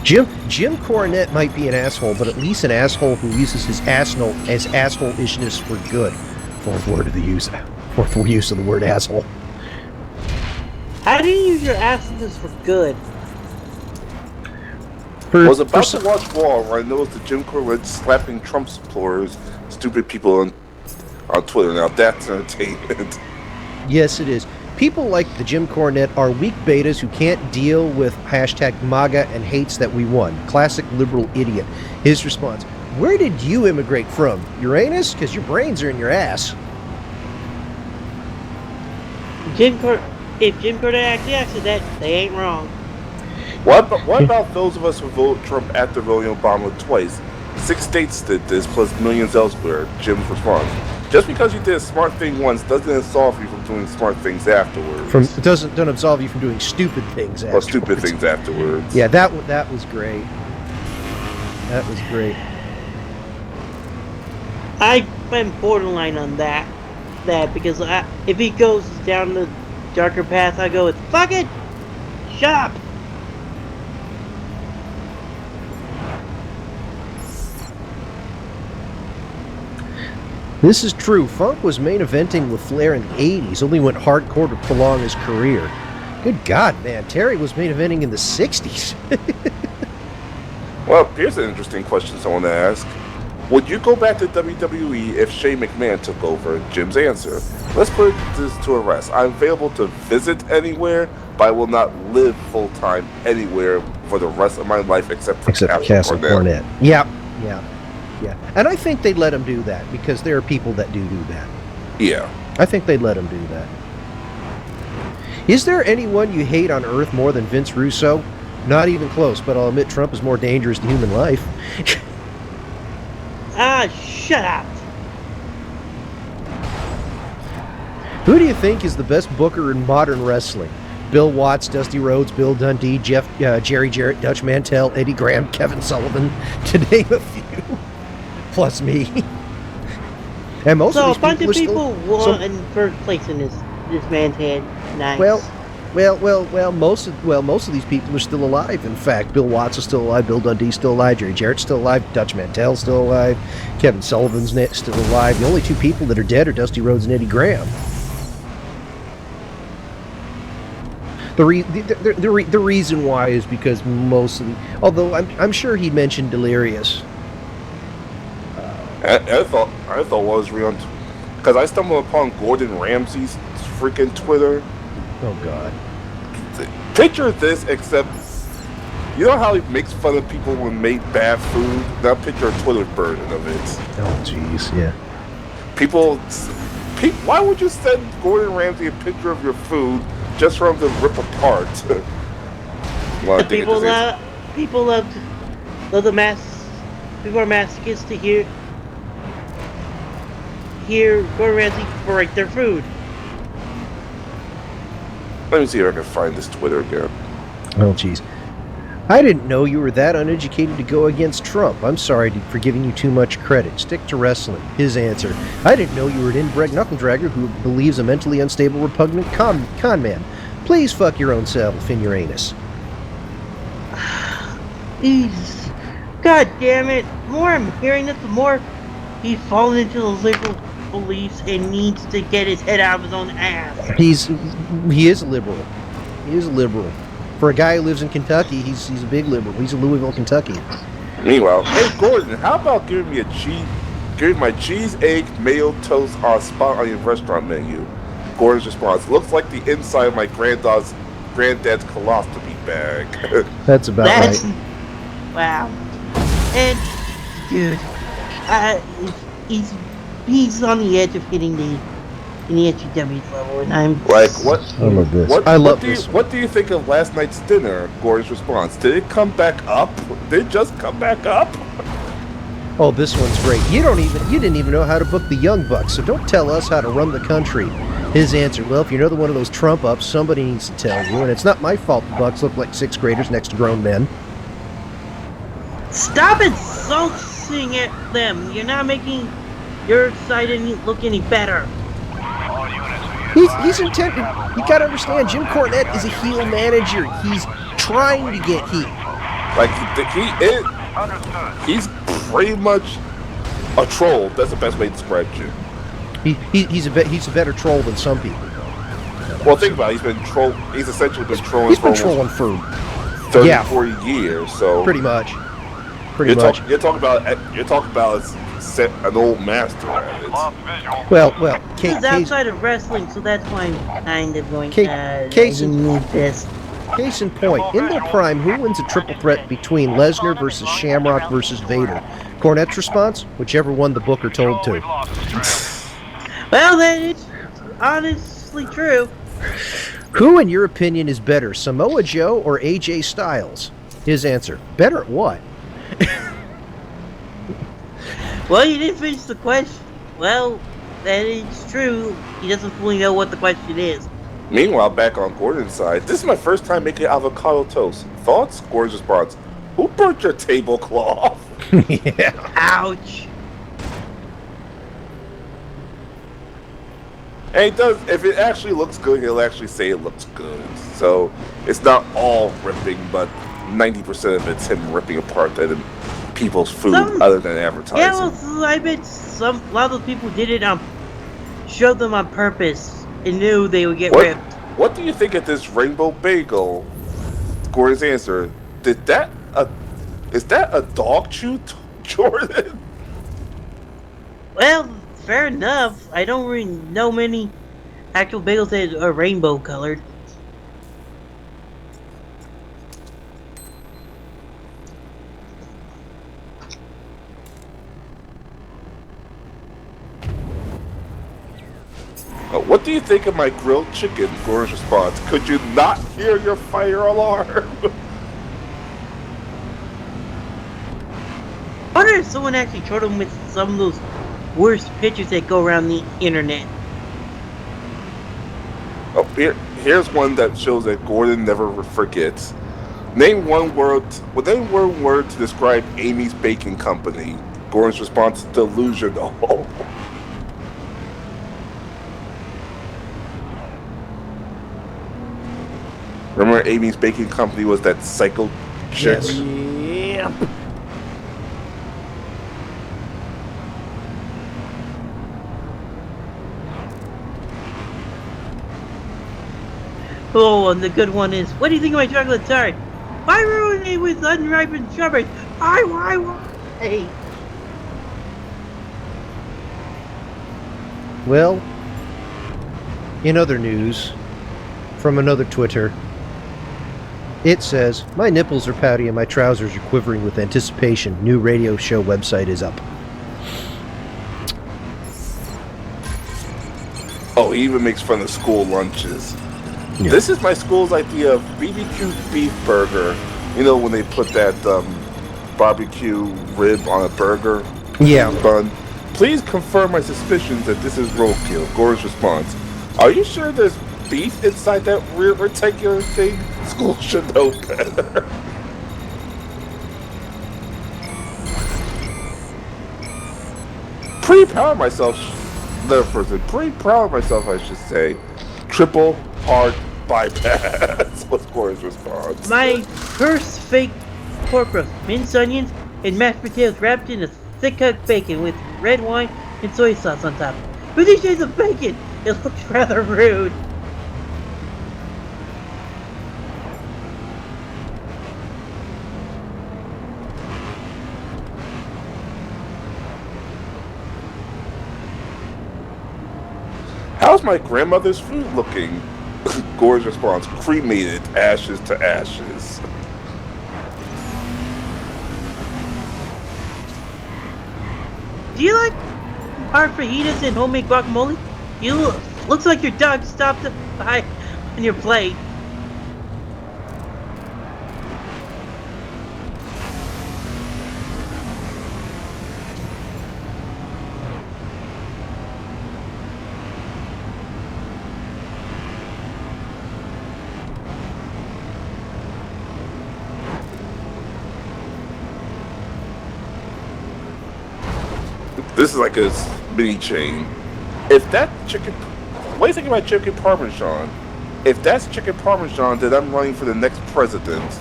Jim Cornette might be an asshole, but at least an asshole who uses his asshole-ishness for good. Fourth use of the word asshole. How do you use your assholeness for good? I was about to watch Raw when I noticed that Jim Cornette slapping Trump supporters, stupid people on Twitter. Now that's entertainment. Yes, it is. People like the Jim Cornette are weak betas who can't deal with hashtag MAGA and hates that we won. Classic liberal idiot. His response, where did you immigrate from? Uranus? Because your brains are in your ass. If Jim Cornette actually answered that, they ain't wrong. What about those of us who voted Trump after voting Obama twice? 6 states did this, plus millions elsewhere. Jim's response. Just because you did a smart thing once doesn't absolve you from doing smart things afterwards. It doesn't absolve you from doing stupid things afterwards. Or stupid things afterwards. Yeah, that was great. That was great. I am borderline on that because if he goes down the darker path, I go with fuck it, shut up. This is true. Funk was main eventing with Flair in the 80s, only went hardcore to prolong his career. Good God, man. Terry was main eventing in the 60s. Well, here's an interesting question someone asked. Would you go back to WWE if Shane McMahon took over? Jim's answer. Let's put this to a rest. I'm available to visit anywhere, but I will not live full-time anywhere for the rest of my life except for Castle Cornette. Yeah. And I think they'd let him do that because there are people that do that. Yeah. I think they'd let him do that. Is there anyone you hate on Earth more than Vince Russo? Not even close, but I'll admit Trump is more dangerous to human life. Shut up. Who do you think is the best booker in modern wrestling? Bill Watts, Dusty Rhodes, Bill Dundee, Jerry Jarrett, Dutch Mantell, Eddie Graham, Kevin Sullivan, to name a few. Plus me. And most of these a bunch of people won in first place in this man's head. Nice. Well, most of these people are still alive. In fact, Bill Watts is still alive, Bill Dundee's still alive, Jerry Jarrett's still alive, Dutch Mantell's still alive, Kevin Sullivan's still alive. The only two people that are dead are Dusty Rhodes and Eddie Graham. The reason why is because most of the... Although I'm sure he mentioned Delirious. I thought it was real, because I stumbled upon Gordon Ramsay's freaking Twitter. Oh God! Picture this, except you know how he makes fun of people when make bad food. Now picture a Twitter version of it. Oh jeez, yeah. Why would you send Gordon Ramsay a picture of your food just for him to rip apart? Well, people love the mass. People are masochists to hear Gordon Ramsay break their food. Let me see if I can find this Twitter again. Oh jeez. I didn't know you were that uneducated to go against Trump. I'm sorry for giving you too much credit. Stick to wrestling. His answer. I didn't know you were an inbred knuckle-dragger who believes a mentally unstable, repugnant con man. Please fuck your own self in your anus. God damn it. The more I'm hearing this, the more he's fallen into the liberal beliefs and needs to get his head out of his own ass. He is a liberal. He is a liberal. For a guy who lives in Kentucky, he's a big liberal. He's a Louisville, Kentucky. Meanwhile, hey Gordon, how about giving my cheese, egg, mayo, toast on spot on your restaurant menu? Gordon's response: looks like the inside of my granddad's colostomy bag. That's about right. Wow. And dude, he's on the edge of hitting the HEW level, and I'm like, what? I love this. I love this. What do you think of last night's dinner? Gordon's response: did it come back up? Did it just come back up? Oh, this one's great. You didn't even know how to book the Young Bucks, so don't tell us how to run the country. His answer: well, if you're another one of those Trump ups, somebody needs to tell you, and it's not my fault the Bucks look like sixth graders next to grown men. Stop insulting at them. You're not making your side look any better. He's intended. You gotta understand, Jim Cornette is a heel manager. He's trying to get heat. Like he's pretty much a troll. That's the best way to describe Jim. He's a better troll than some people. Well, think about it. He's essentially been trolling. He's been trolling for 30, 40 years. So pretty much. You're talking about an old master at it. Well, he's outside of wrestling, so that's why I'm kind of going case in point, in their prime, who wins a triple threat between Lesnar versus Shamrock versus Vader? Cornette's response: whichever one the booker told to. Well, then it's honestly true. Who, in your opinion, is better, Samoa Joe or AJ Styles? His answer: better at what? Well, you didn't finish the question. Well, that is true. He doesn't fully know what the question is. Meanwhile, back on Gordon's side, this is my first time making avocado toast. Thoughts? Gordon's response: who burnt your tablecloth? Yeah. Ouch. And he does. If it actually looks good, he'll actually say it looks good. So it's not all ripping, but 90% of it's him ripping apart people's food, other than advertising. Yeah, well, I bet a lot of those people did it showed them on purpose and knew they would get ripped. What do you think of this rainbow bagel? Gordon's answer: is that a dog chew, Jordan? Well, fair enough. I don't really know many actual bagels that are rainbow colored. What do you think of my grilled chicken? Gordon's response: could you not hear your fire alarm? if someone actually trolled him with some of those worst pictures that go around the internet. Oh, here's one that shows that Gordon never forgets. Name one word to describe Amy's Baking Company. Gordon's response is delusional. Remember Amy's Baking Company was that psycho chick? Yes. Yep. Oh, and the good one is, what do you think of my chocolate tart? Why ruin it with unripened strawberries? Why? Hey. Well, in other news, from another Twitter, it says, my nipples are pouty and my trousers are quivering with anticipation. New radio show website is up. Oh, he even makes fun of school lunches. Yeah. This is my school's idea of BBQ beef burger. You know when they put that barbecue rib on a burger? Yeah. Bun. Please confirm my suspicions that this is roadkill. Gore's response. Are you sure there's beef inside that weird rectangular thing? School should know better. Pretty proud of myself. Pretty proud of myself, I should say. Triple heart bypass was Gore's response. My first fake pork roast, minced onions, and mashed potatoes wrapped in a thick-cut bacon with red wine and soy sauce on top. With these shades of bacon, it looks rather rude. How's my grandmother's food looking? Gore's response, cremated, ashes to ashes. Do you like our fajitas and homemade guacamole? Looks like your dog stopped by on your plate. This is like a mini chain. If that chicken... What do you think about chicken parmesan? If that's chicken parmesan, then I'm running for the next president.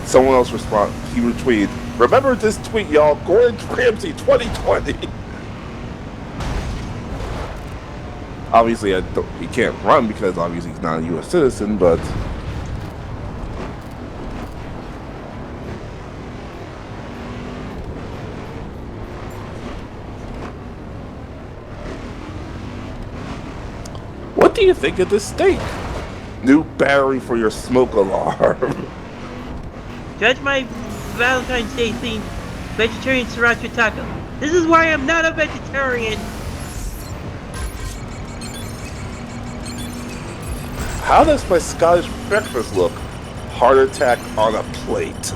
Someone else responded. He retweeted, remember this tweet, y'all. Gordon Ramsay 2020. Obviously, he can't run because obviously he's not a U.S. citizen, but... What do you think of this steak? New battery for your smoke alarm. Judge my Valentine's Day themed vegetarian sriracha taco. This is why I'm not a vegetarian. How does my Scottish breakfast look? Heart attack on a plate.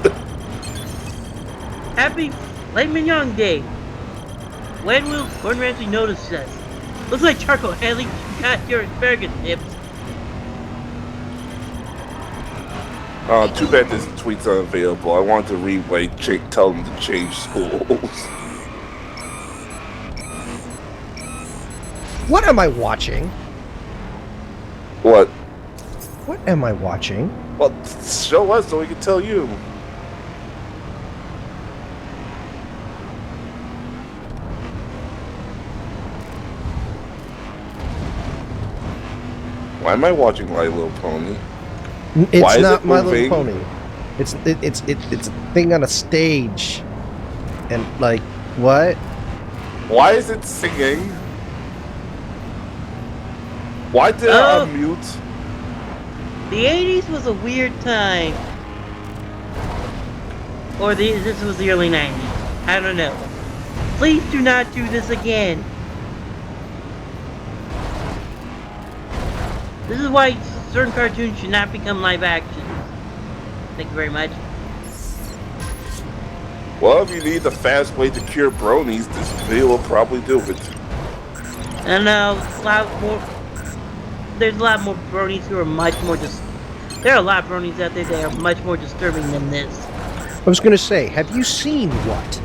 Happy filet mignon day. When will Gordon Ramsay notice us? Looks like charcoal. At least you got your asparagus tips. Too bad this tweet's unavailable. I wanted to read what tell them to change schools. What am I watching? What? What am I watching? Well, show us so we can tell you. Why am I watching My Little Pony? It's not My Little Pony. It's a thing on a stage. And like, what? Why is it singing? Why did I unmute? The 80s was a weird time. Or this was the early 90s. I don't know. Please do not do this again. This is why certain cartoons should not become live action. Thank you very much. Well, if you need the fast way to cure bronies, this video will probably do it. And there's a lot more bronies who are much more there are a lot of bronies out there that are much more disturbing than this. I was going to say, have you seen what?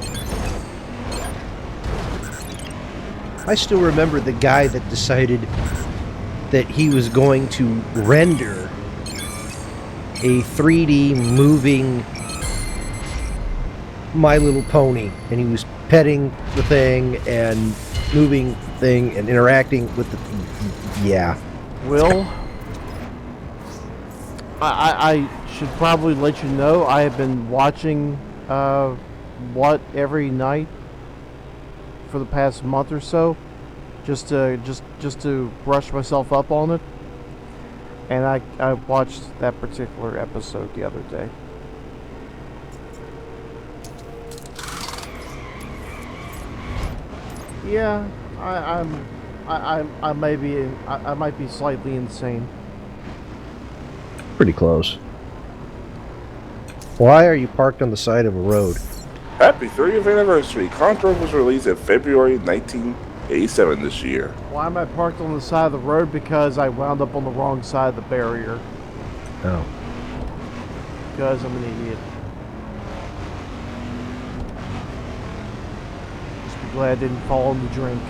I still remember the guy that decided that he was going to render a 3D moving My Little Pony, and he was petting the thing and moving the thing and interacting with the... Yeah. Will, I should probably let you know I have been watching what every night for the past month or so, just to brush myself up on it. And I watched that particular episode the other day. Yeah, I might be slightly insane. Pretty close. Why are you parked on the side of a road? Happy 30th anniversary. Contra was released in February 1987 this year. Why am I parked on the side of the road? Because I wound up on the wrong side of the barrier. Oh. Because I'm an idiot. Just be glad I didn't fall in the drink.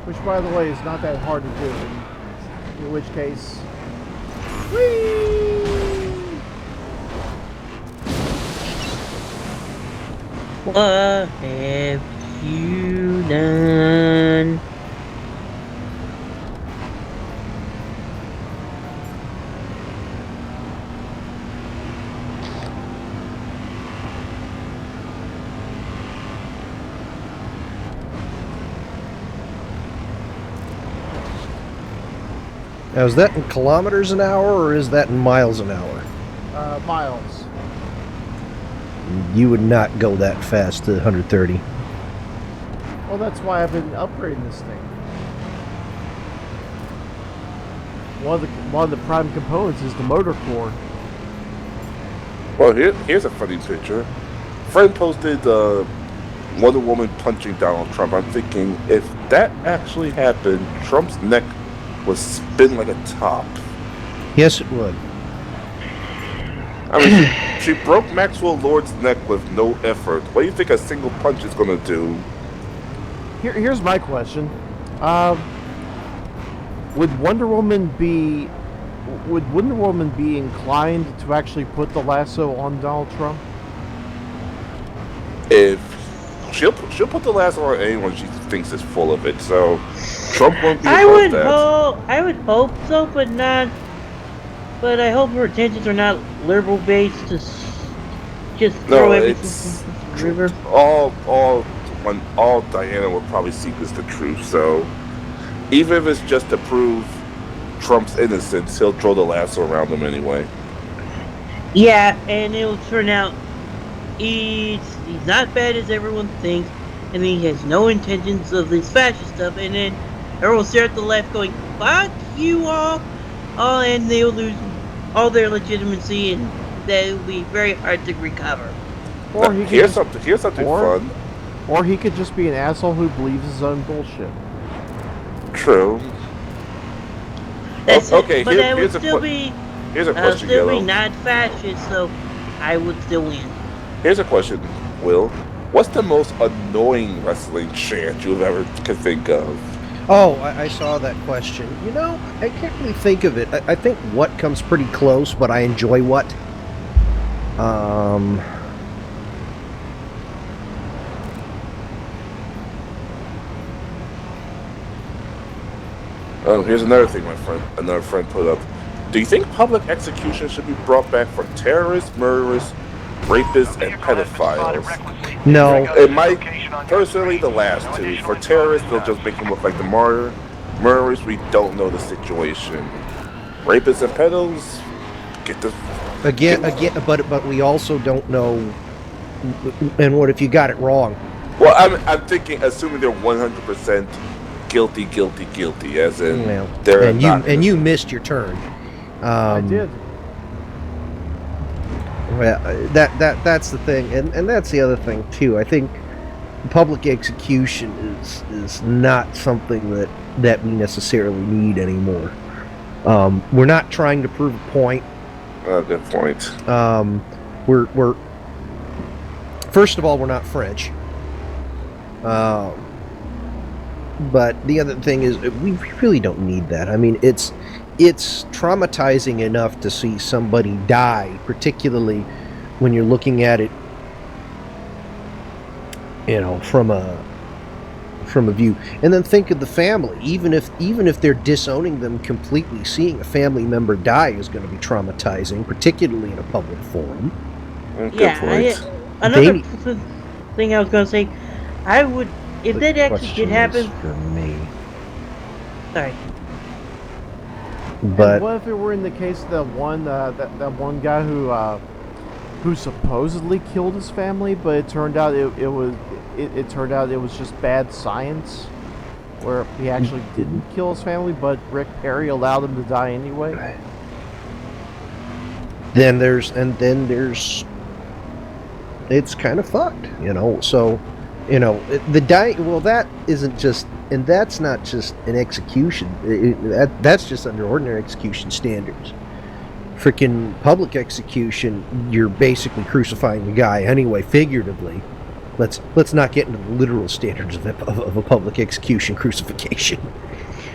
Which, by the way, is not that hard to do. In which case, whee! What have you done? Now, is that in kilometers an hour, or is that in miles an hour? Miles. You would not go that fast to 130. Well, that's why I've been upgrading this thing. One of the prime components is the motor core. Well, here's a funny picture. Friend posted Wonder Woman punching Donald Trump. I'm thinking, if that actually happened, Trump's neck would spin like a top. Yes, it would. I mean, she broke Maxwell Lord's neck with no effort. What do you think a single punch is going to do? Here's my question. Would Wonder Woman be inclined to actually put the lasso on Donald Trump? If she'll put the lasso on anyone she thinks is full of it, so Trump won't be above that. I would hope so, but not. But I hope her intentions are not liberal based to just throw everything in the river. All Diana will probably seek is the truth. So even if it's just to prove Trump's innocence, he'll throw the lasso around him anyway. Yeah, and it'll turn out he's not bad as everyone thinks, and he has no intentions of this fascist stuff, and then everyone will stare at the left going, fuck you all, and they'll lose all their legitimacy, and that will be very hard to recover. Or here's something fun. Or he could just be an asshole who believes his own bullshit. True. Okay, but I would here's a still be Yellow. not fascist, so I would still win. Here's a question, Will. What's the most annoying wrestling chant you ever could think of? Oh, I saw that question. You know, I can't really think of it. I think what comes pretty close, but I enjoy what. Here's another thing another friend put up. Do you think public execution should be brought back for terrorists, murderers, rapists, and pedophiles? No. It might, personally, the last two. For terrorists, they'll just make them look like the martyr. Murderers, we don't know the situation. Rapists and pedos, get the... Again, but we also don't know, and what if you got it wrong? Well, Well, I'm thinking, assuming they're 100% guilty, as in they're and not. you missed your turn. I did. Well, that's the thing, and that's the other thing too. I think public execution is not something that we necessarily need anymore. We're not trying to prove a point. Good point. We're first of all, we're not French. But the other thing is, we really don't need that. I mean, it's traumatizing enough to see somebody die, particularly when you're looking at it, from a view. And then think of the family. Even if they're disowning them completely, seeing a family member die is going to be traumatizing, particularly in a public forum. Good point. Another thing I was going to say, I would, if that actually did happen for me. Sorry. But and what if it were in the case of that one guy who supposedly killed his family, but it turned out it was just bad science, where he actually didn't kill his family, but Rick Perry allowed him to die anyway. Then there's it's kind of fucked, So, the die. Well, that isn't just, and that's not just an execution. That's just under ordinary execution standards. Freaking public execution, you're basically crucifying the guy anyway, figuratively. Let's not get into the literal standards of a public execution crucifixion.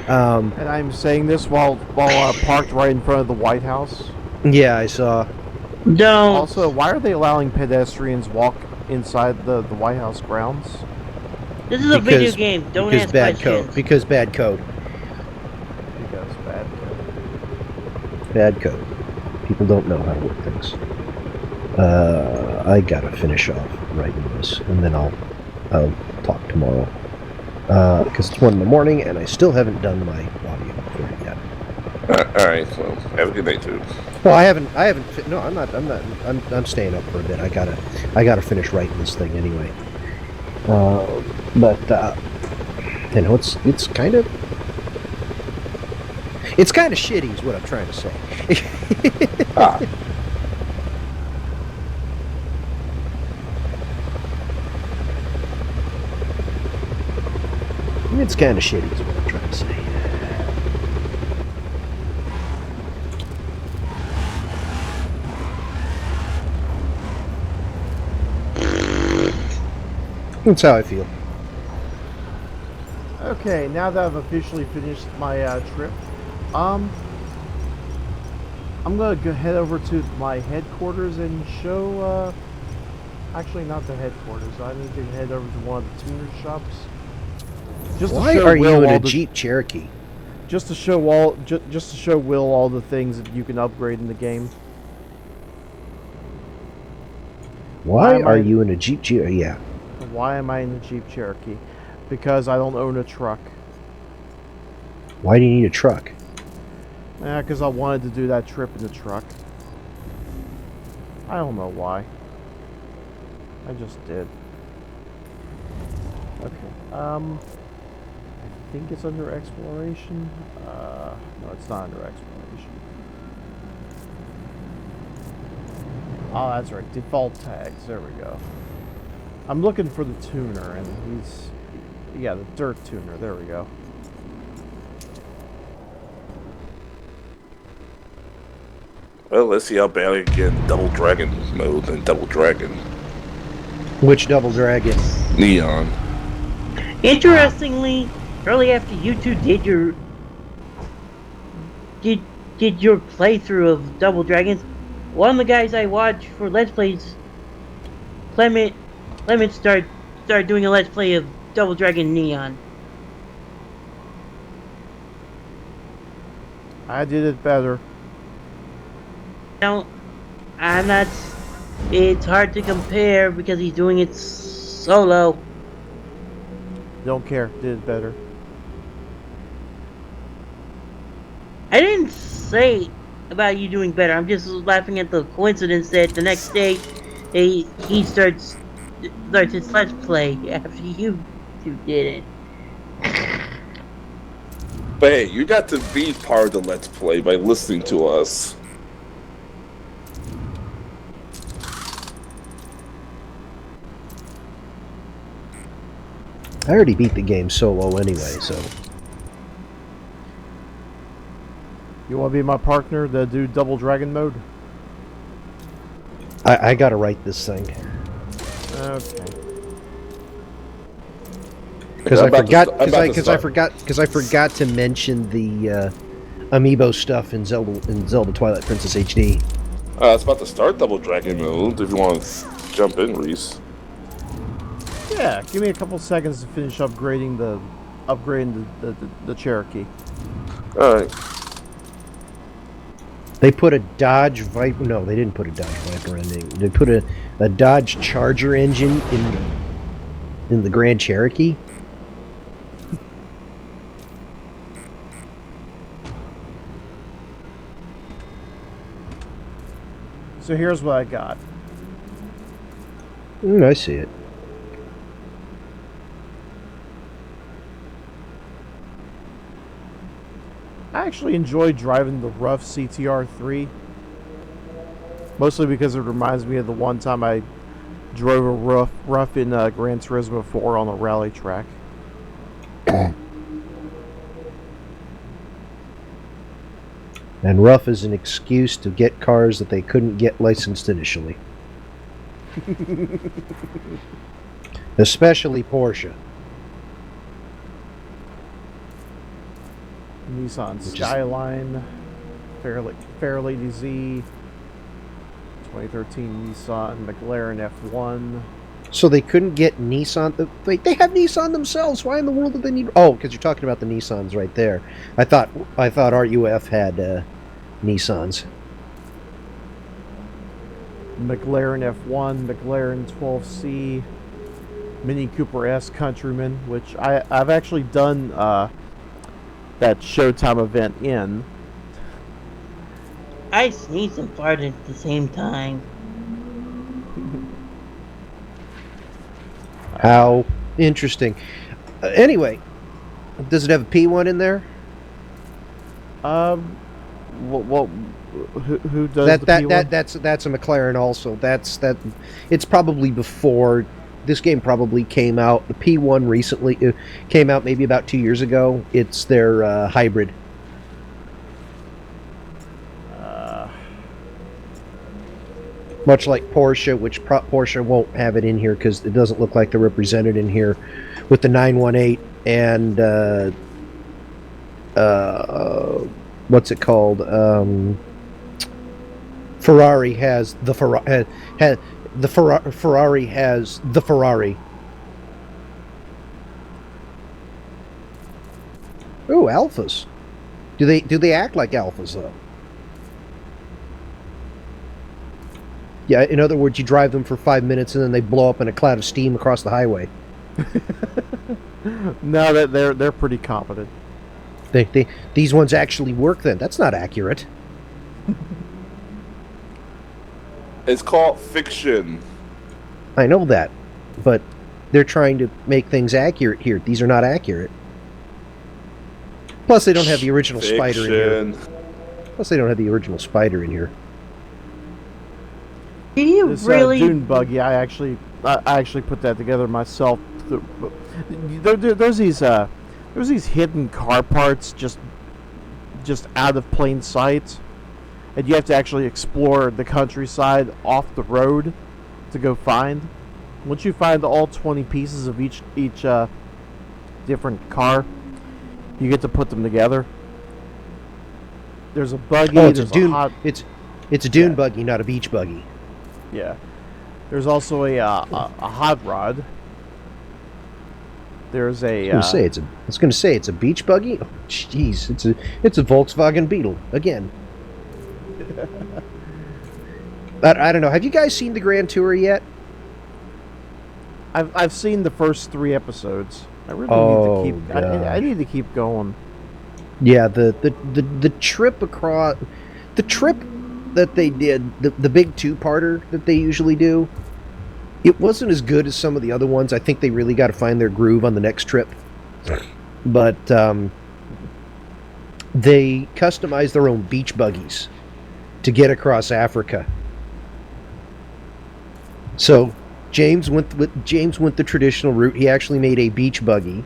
And I'm saying this while parked right in front of the White House. Yeah, I saw. Don't. Also, why are they allowing pedestrians walk inside the White House grounds? This is a video game. Don't ask questions. Because bad code. Because bad code. Bad code. People don't know how to work things. I gotta finish off writing this, and then I'll talk tomorrow. Because it's 1 a.m. and I still haven't done my audio for it yet. All right. Well, have a good night, too. Well, I haven't. No, I'm not. I'm staying up for a bit. I gotta finish writing this thing anyway. But it's kind of shitty, is what I'm trying to say. It's kind of shitty, is what I'm trying to say. That's how I feel. Okay, now that I've officially finished my trip, I'm gonna head over to my headquarters and show. Actually, not the headquarters. I need to head over to one of the tuner shops. Why are you in a Jeep Cherokee? Just to show Will all the things that you can upgrade in the game. Why are you in a Jeep Cherokee? Yeah. Why am I in the Jeep Cherokee? Because I don't own a truck. Why do you need a truck? Because I wanted to do that trip in the truck. I don't know why. I just did. Okay. I think it's under exploration. No, it's not under exploration. Oh, that's right. Default tags. There we go. I'm looking for the tuner, and yeah, the dirt tuner. There we go. Well, let's see how bad I can get in Double Dragon mode and Double Dragon. Which Double Dragon? Neon. Interestingly, early after you two did your playthrough of Double Dragons, one of the guys I watch for Let's Plays, Clement started doing a Let's Play of Double Dragon Neon. I did it better. Now, I'm not. It's hard to compare because he's doing it solo. Don't care. Did it better. I didn't say about you doing better. I'm just laughing at the coincidence that the next day he starts start this let's play after you two did it. But hey, you got to be part of the Let's Play by listening to us. I already beat the game solo anyway, so... You want to be my partner to do Double Dragon mode? I gotta write this thing. Okay. Because I forgot to mention the amiibo stuff in Zelda Twilight Princess HD. It's about to start Double Dragon mode. If you want to jump in, Reese. Yeah, give me a couple seconds to finish upgrading the Cherokee. All right. They put a Dodge Viper. No, they didn't put a Dodge Viper ending. They put a Dodge Charger engine in the Grand Cherokee. So here's what I got. I see it. I actually enjoy driving the rough CTR 3. Mostly because it reminds me of the one time I drove a rough in Gran Turismo 4 on a rally track. And rough is an excuse to get cars that they couldn't get licensed initially. Especially Porsche. Nissan Skyline, Fairlady Z, 2013 Nissan McLaren F1. So they couldn't get Nissan. Wait, they have Nissan themselves. Why in the world do they need? Oh, because you're talking about the Nissans right there. I thought RUF had Nissans. McLaren F1, McLaren 12C, Mini Cooper S Countryman, which I've actually done that Showtime event in. I sneezed and farted at the same time. How interesting. Anyway, does it have a P1 in there? Who does the P1? That's a McLaren also. It's probably before this game probably came out. The P1 recently came out maybe about 2 years ago. It's their hybrid. Much like Porsche, which Porsche won't have it in here because it doesn't look like they're represented in here with the 918 and what's it called? Ferrari has the Ferrari. Ferrari has the Ferrari. Ooh, alphas. Do they act like alphas though? Yeah, in other words, you drive them for 5 minutes and then they blow up in a cloud of steam across the highway. No, they're pretty competent. These ones actually work then. That's not accurate. It's called fiction. I know that, but they're trying to make things accurate here. These are not accurate. Plus, they don't have the original spider in here. Plus, they don't have the original spider in here. Do you this, really? Dune buggy, I actually put that together myself. There's these hidden car parts just out of plain sight, and you have to actually explore the countryside off the road to go find. Once you find all 20 pieces of each different car, you get to put them together. There's a buggy. Oh, it's a dune. It's a dune buggy, not a beach buggy. Yeah. There's also a hot rod. There's a. I was going to say it's a beach buggy. Oh, jeez, it's a Volkswagen Beetle again. But I don't know. Have you guys seen the Grand Tour yet? I've seen the first 3 episodes. I really need to keep. I need to keep going. Yeah, the trip across, the trip that they did, the big 2-parter that they usually do, It wasn't as good as some of the other ones. I think they really got to find their groove on the next trip. But they customized their own beach buggies to get across Africa. So James went the traditional route. He actually made a beach buggy.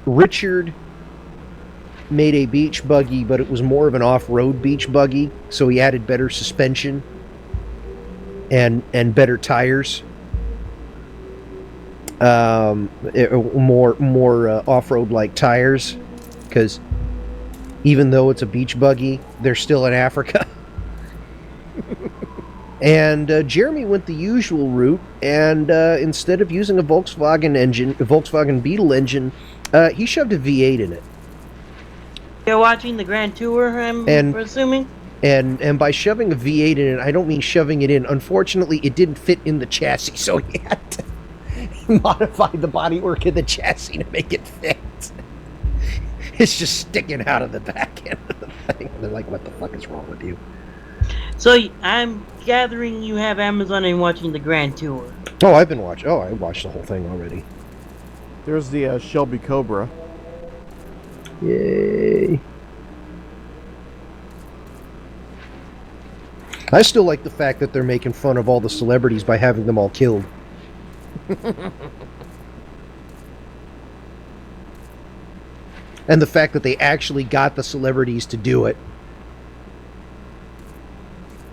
Richard made a beach buggy, but it was more of an off-road beach buggy, so he added better suspension and better tires. More off-road like tires, because even though it's a beach buggy, they're still in Africa. And Jeremy went the usual route, and instead of using a Volkswagen Beetle engine, he shoved a V8 in it. You're watching the Grand Tour, I'm assuming? And by shoving a V8 in it, I don't mean shoving it in. Unfortunately, it didn't fit in the chassis, so he had to modify the bodywork of the chassis to make it fit. It's just sticking out of the back end of the thing. They're like, what the fuck is wrong with you? So I'm gathering you have Amazon and watching the Grand Tour. Oh, I watched the whole thing already. There's the Shelby Cobra. Yay. I still like the fact that they're making fun of all the celebrities by having them all killed. And the fact that they actually got the celebrities to do it.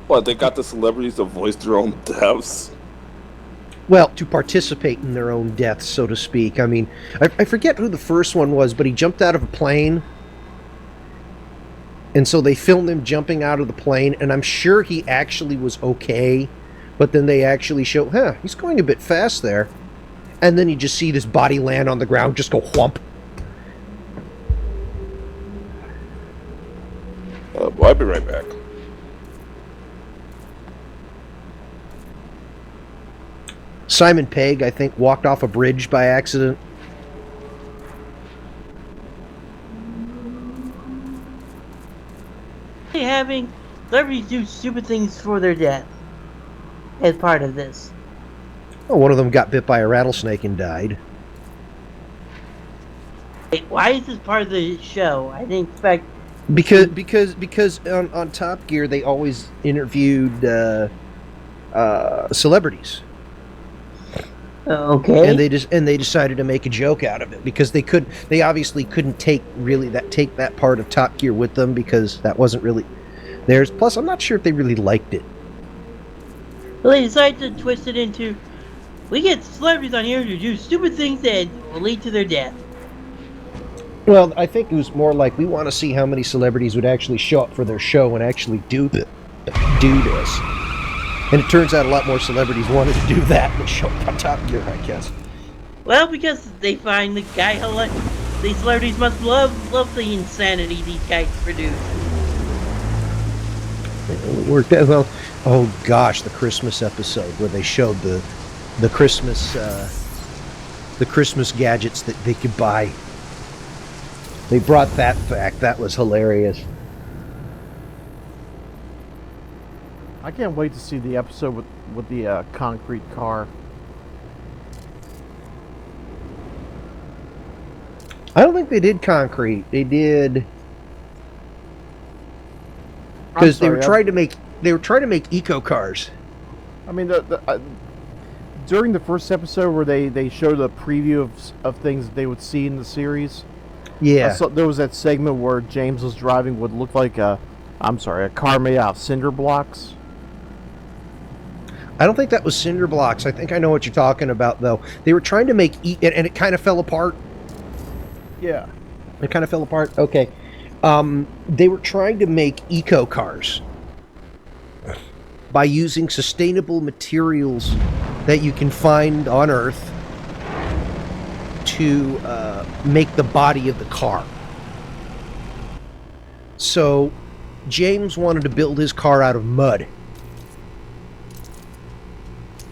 What, they got the celebrities to voice their own deaths? Well, to participate in their own deaths, so to speak. I mean, I forget who the first one was, but he jumped out of a plane. And so they filmed him jumping out of the plane, and I'm sure he actually was okay. But then they actually show, he's going a bit fast there. And then you just see this body land on the ground, just go whump. Well, I'll be right back. Simon Pegg, I think, walked off a bridge by accident. Having celebrities do stupid things for their death as part of this. Well, one of them got bit by a rattlesnake and died. Wait, why is this part of the show? I didn't expect... Because on Top Gear they always interviewed celebrities. Okay. And they decided to make a joke out of it because they obviously couldn't take that part of Top Gear with them because that wasn't really theirs. Plus, I'm not sure if they really liked it. Well, they decided to twist it into, we get celebrities on here to do stupid things that will lead to their death. Well, I think it was more like we want to see how many celebrities would actually show up for their show and actually do this. And it turns out a lot more celebrities wanted to do that than show up on Top Gear, I guess. Well, because they find the guy these celebrities must love the insanity these guys produce. It worked out well. Oh gosh, the Christmas episode where they showed the Christmas gadgets that they could buy. They brought that back. That was hilarious. I can't wait to see the episode with the concrete car. I don't think they did concrete. They did because they were trying to make eco cars. I mean, during the first episode where they showed a preview of things that they would see in the series. Yeah. There was that segment where James was driving what looked like a car made out of cinder blocks. I don't think that was cinder blocks. I think I know what you're talking about, though. They were trying to make and it kind of fell apart. Yeah. It kind of fell apart. Okay. They were trying to make eco cars by using sustainable materials that you can find on Earth to make the body of the car. So James wanted to build his car out of mud.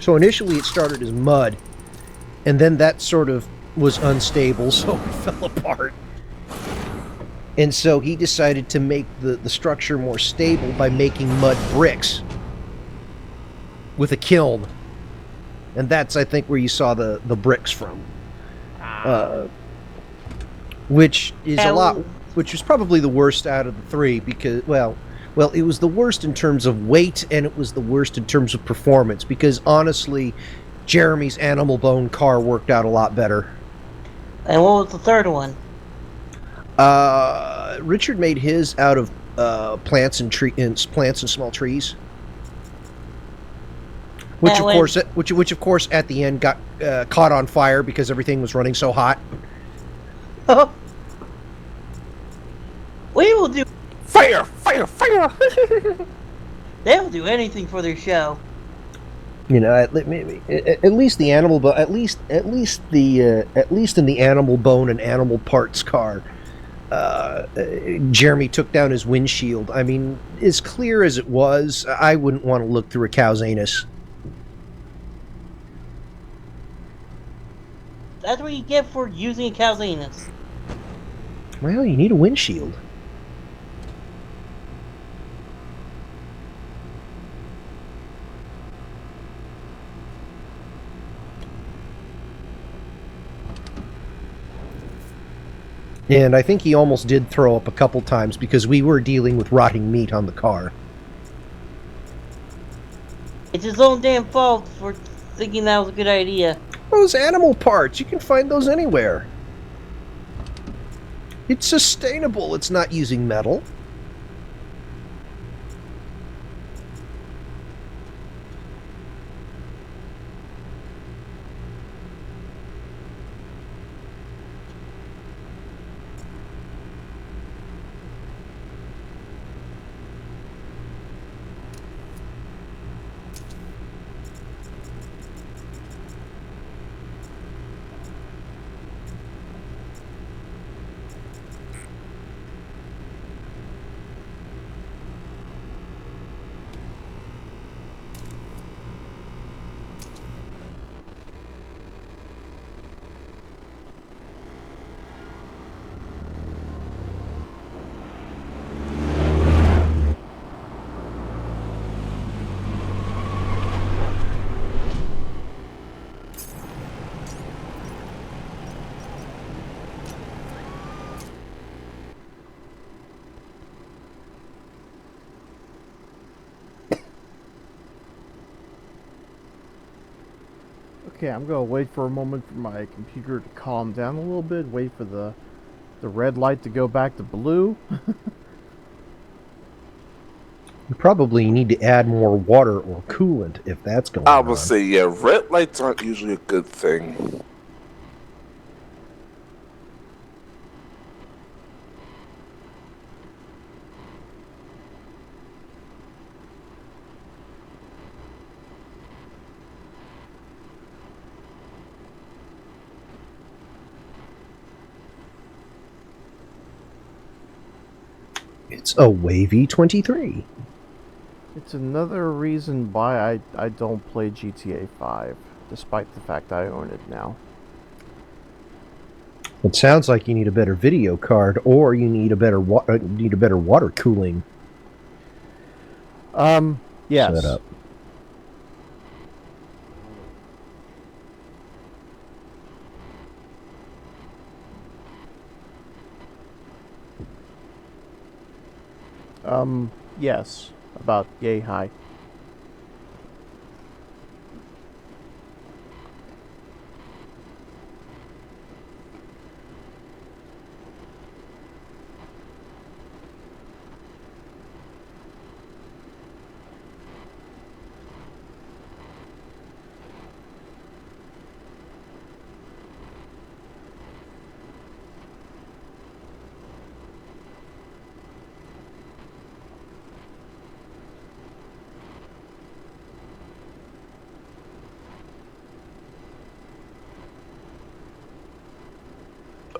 So initially it started as mud, and then that sort of was unstable, so it fell apart. And so he decided to make the structure more stable by making mud bricks with a kiln. and that's, I think, where you saw the bricks from. Which is a lot, which was probably the worst out of the three because, well, it was the worst in terms of weight and it was the worst in terms of performance because honestly, Jeremy's animal bone car worked out a lot better. And what was the third one? Richard made his out of plants and small trees. Which of course at the end got caught on fire because everything was running so hot. We will do fire. They'll do anything for their show. You know, at least the animal, at least in the animal bone and animal parts car, Jeremy took down his windshield. I mean, as clear as it was, I wouldn't want to look through a cow's anus. That's what you get for using a cow's anus. Well, you need a windshield. And I think he almost did throw up a couple times because we were dealing with rotting meat on the car. It's his own damn fault for thinking that was a good idea. Those animal parts, you can find those anywhere. It's sustainable, it's not using metal. Okay, I'm gonna wait for a moment for my computer to calm down a little bit, wait for the red light to go back to blue. You probably need to add more water or coolant if that's going on. I would say, yeah, red lights aren't usually a good thing. It's a wavy 23. It's another reason why I don't play GTA 5, despite the fact I own it now. It sounds like you need a better video card, or you need a better water cooling. Yes. Setup. Yes. About yay high.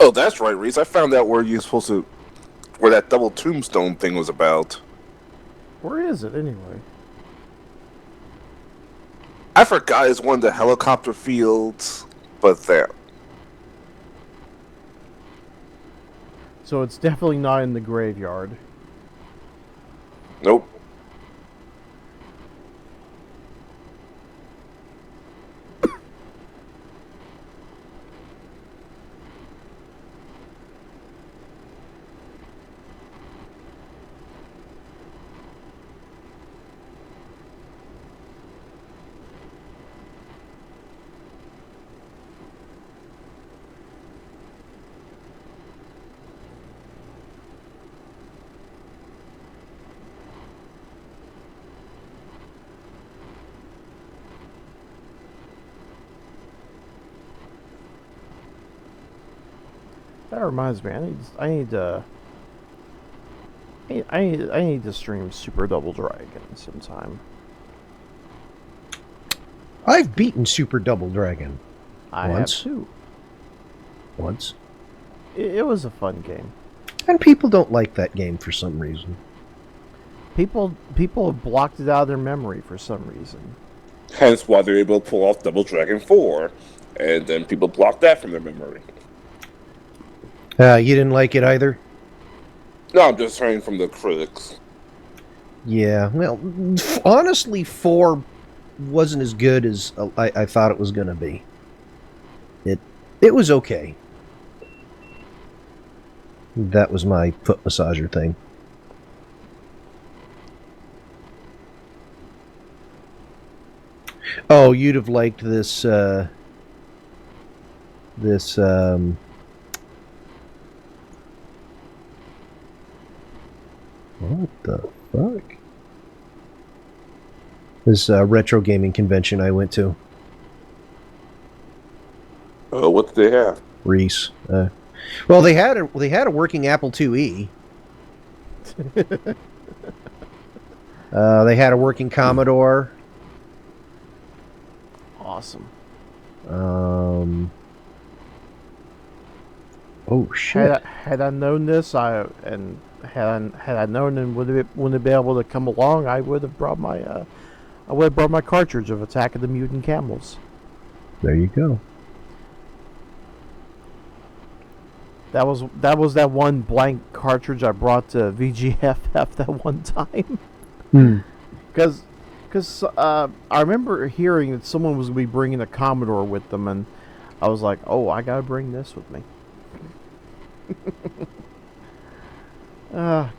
Oh, that's right, Reese. I found out where that double tombstone thing was about. Where is it, anyway? I forgot it's one of the helicopter fields, but there. So it's definitely not in the graveyard. Nope. That reminds me. I need to stream Super Double Dragon sometime. I've beaten Super Double Dragon. I Once. have too. Once. It was a fun game. And people don't like that game for some reason. People have blocked it out of their memory for some reason. Hence why they're able to pull off Double Dragon 4. And then people block that from their memory. You didn't like it either? No, I'm just hearing from the critics. Yeah, well, honestly, 4 wasn't as good as I thought it was going to be. It was okay. That was my foot massager thing. Oh, you'd have liked this, what the fuck? This retro gaming convention I went to. What did they have? Reese. Well, they had a working Apple IIe. They had a working Commodore. Awesome. Oh shit! Had I known this, had I known and would be able to come along, I would have brought my cartridge of Attack of the Mutant Camels. There you go. That was that one blank cartridge I brought to VGFF that one time. Because I remember hearing that someone was going to be bringing a Commodore with them, and I was like, oh, I gotta bring this with me.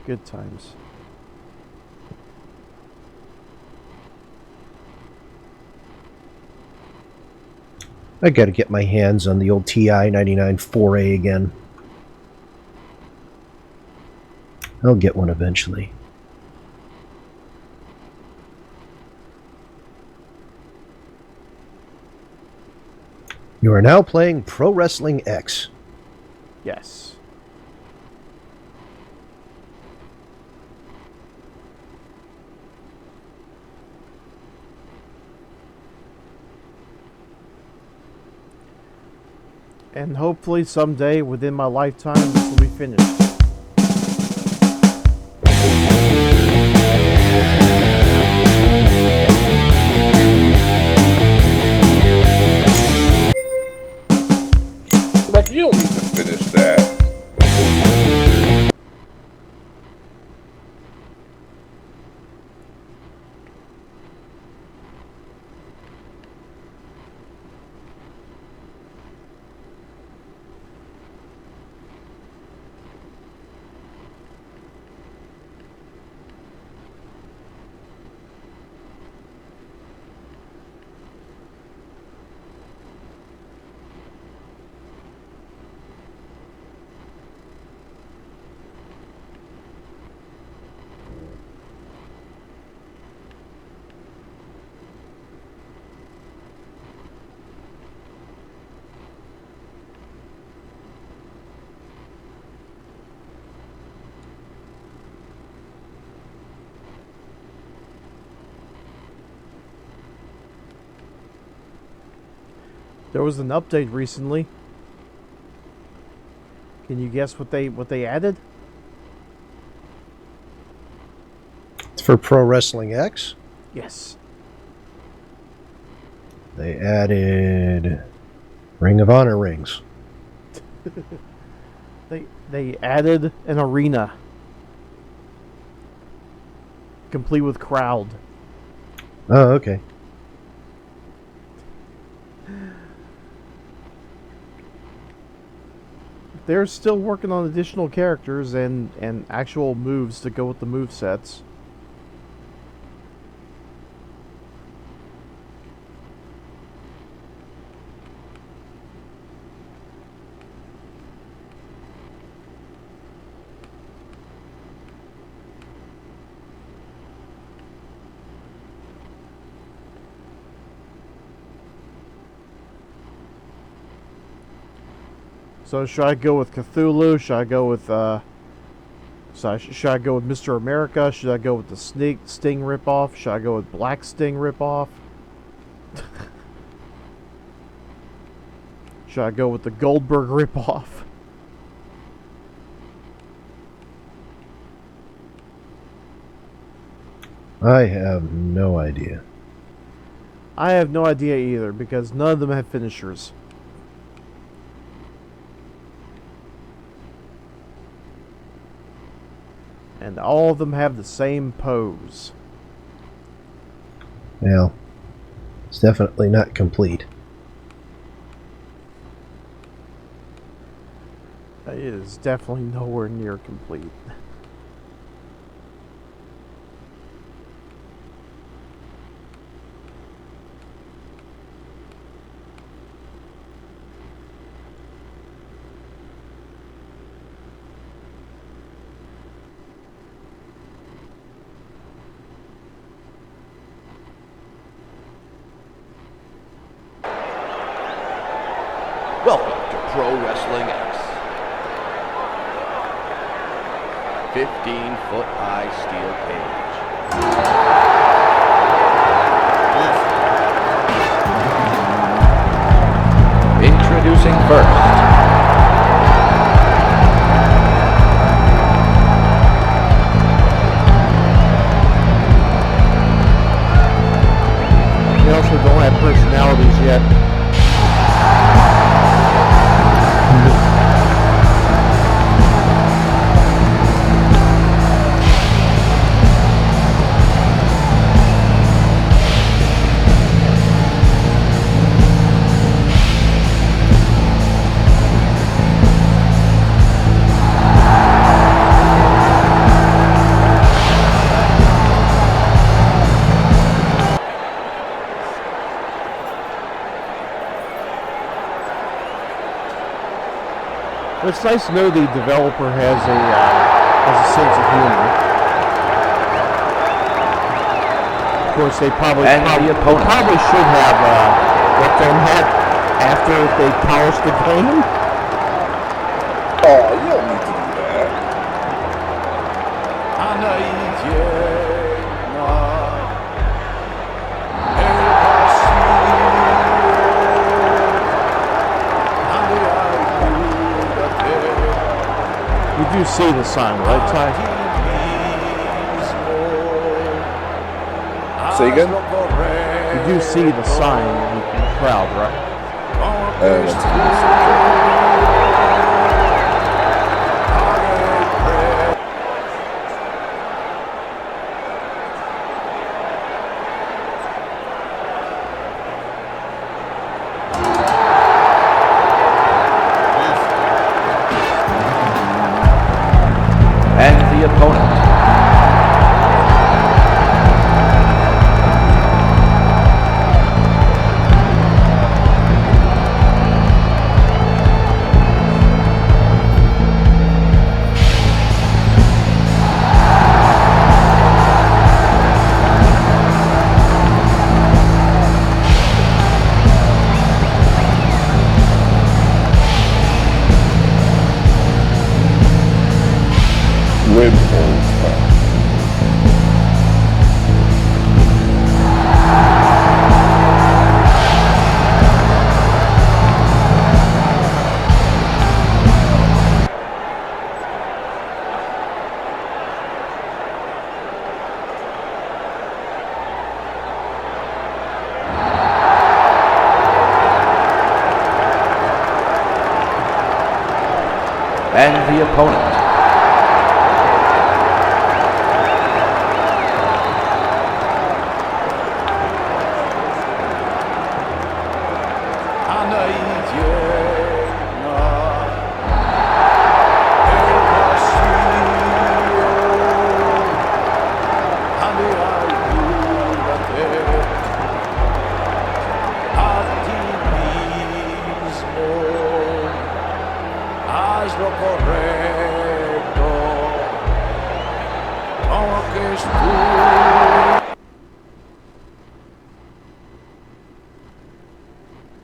Good times. I gotta get my hands on the old TI-99 4A again. I'll get one eventually. You are now playing Pro Wrestling X. Yes. And hopefully someday within my lifetime this will be finished. Like, you don't need to finish that. There was an update recently. Can you guess what they added? It's for Pro Wrestling X. Yes. They added Ring of Honor rings. They added an arena, complete with crowd. Oh, okay. They're still working on additional characters and actual moves to go with the move sets. So should I go with Cthulhu? Should I go with should I go with Mr. America? Should I go with the Sting ripoff? Should I go with Black Sting ripoff? Should I go with the Goldberg ripoff? I have no idea. I have no idea either, because none of them have finishers. And all of them have the same pose. Well, it's definitely not complete. It is definitely nowhere near complete. Welcome to Pro Wrestling X. 15-foot high steel cage. Introducing first. They also don't have personalities yet. It's nice to know the developer has a sense of humor. Of course, they probably should have worked on that after they polished the game. Oh, you don't need to do that. You do see the sign, right, Ty? Say again? You do see the sign in the crowd, right? And the opponent. And the opponent.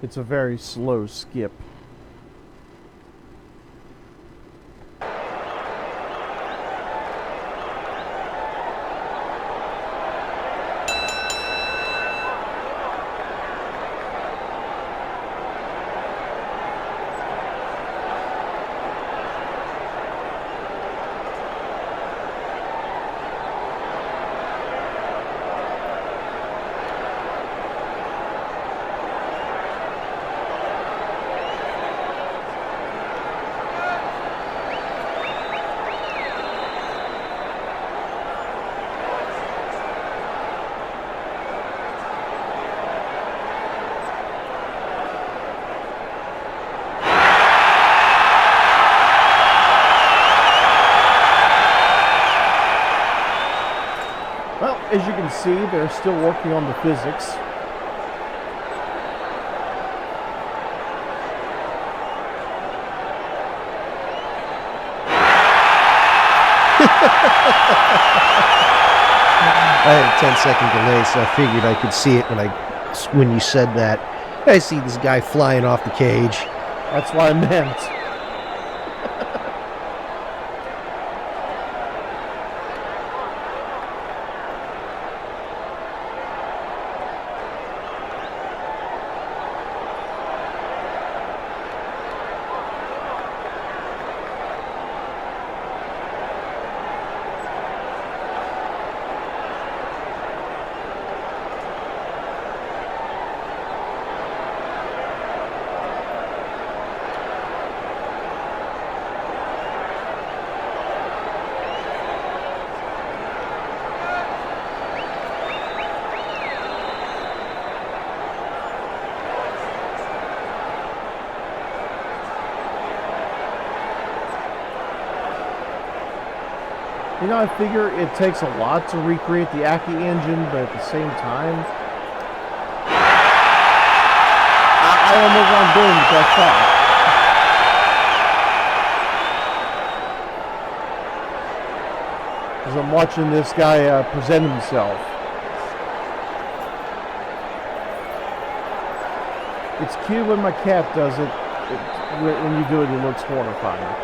It's a very slow skip. can see, they're still working on the physics. I had a 10-second delay, so I figured I could see it when you said that. I see this guy flying off the cage. That's what I meant. You know, I figure it takes a lot to recreate the Aki engine, but at the same time, I don't know what I'm doing with that thought. As I'm watching this guy present himself. It's cute when my cat does it. When you do it, it looks horrifying.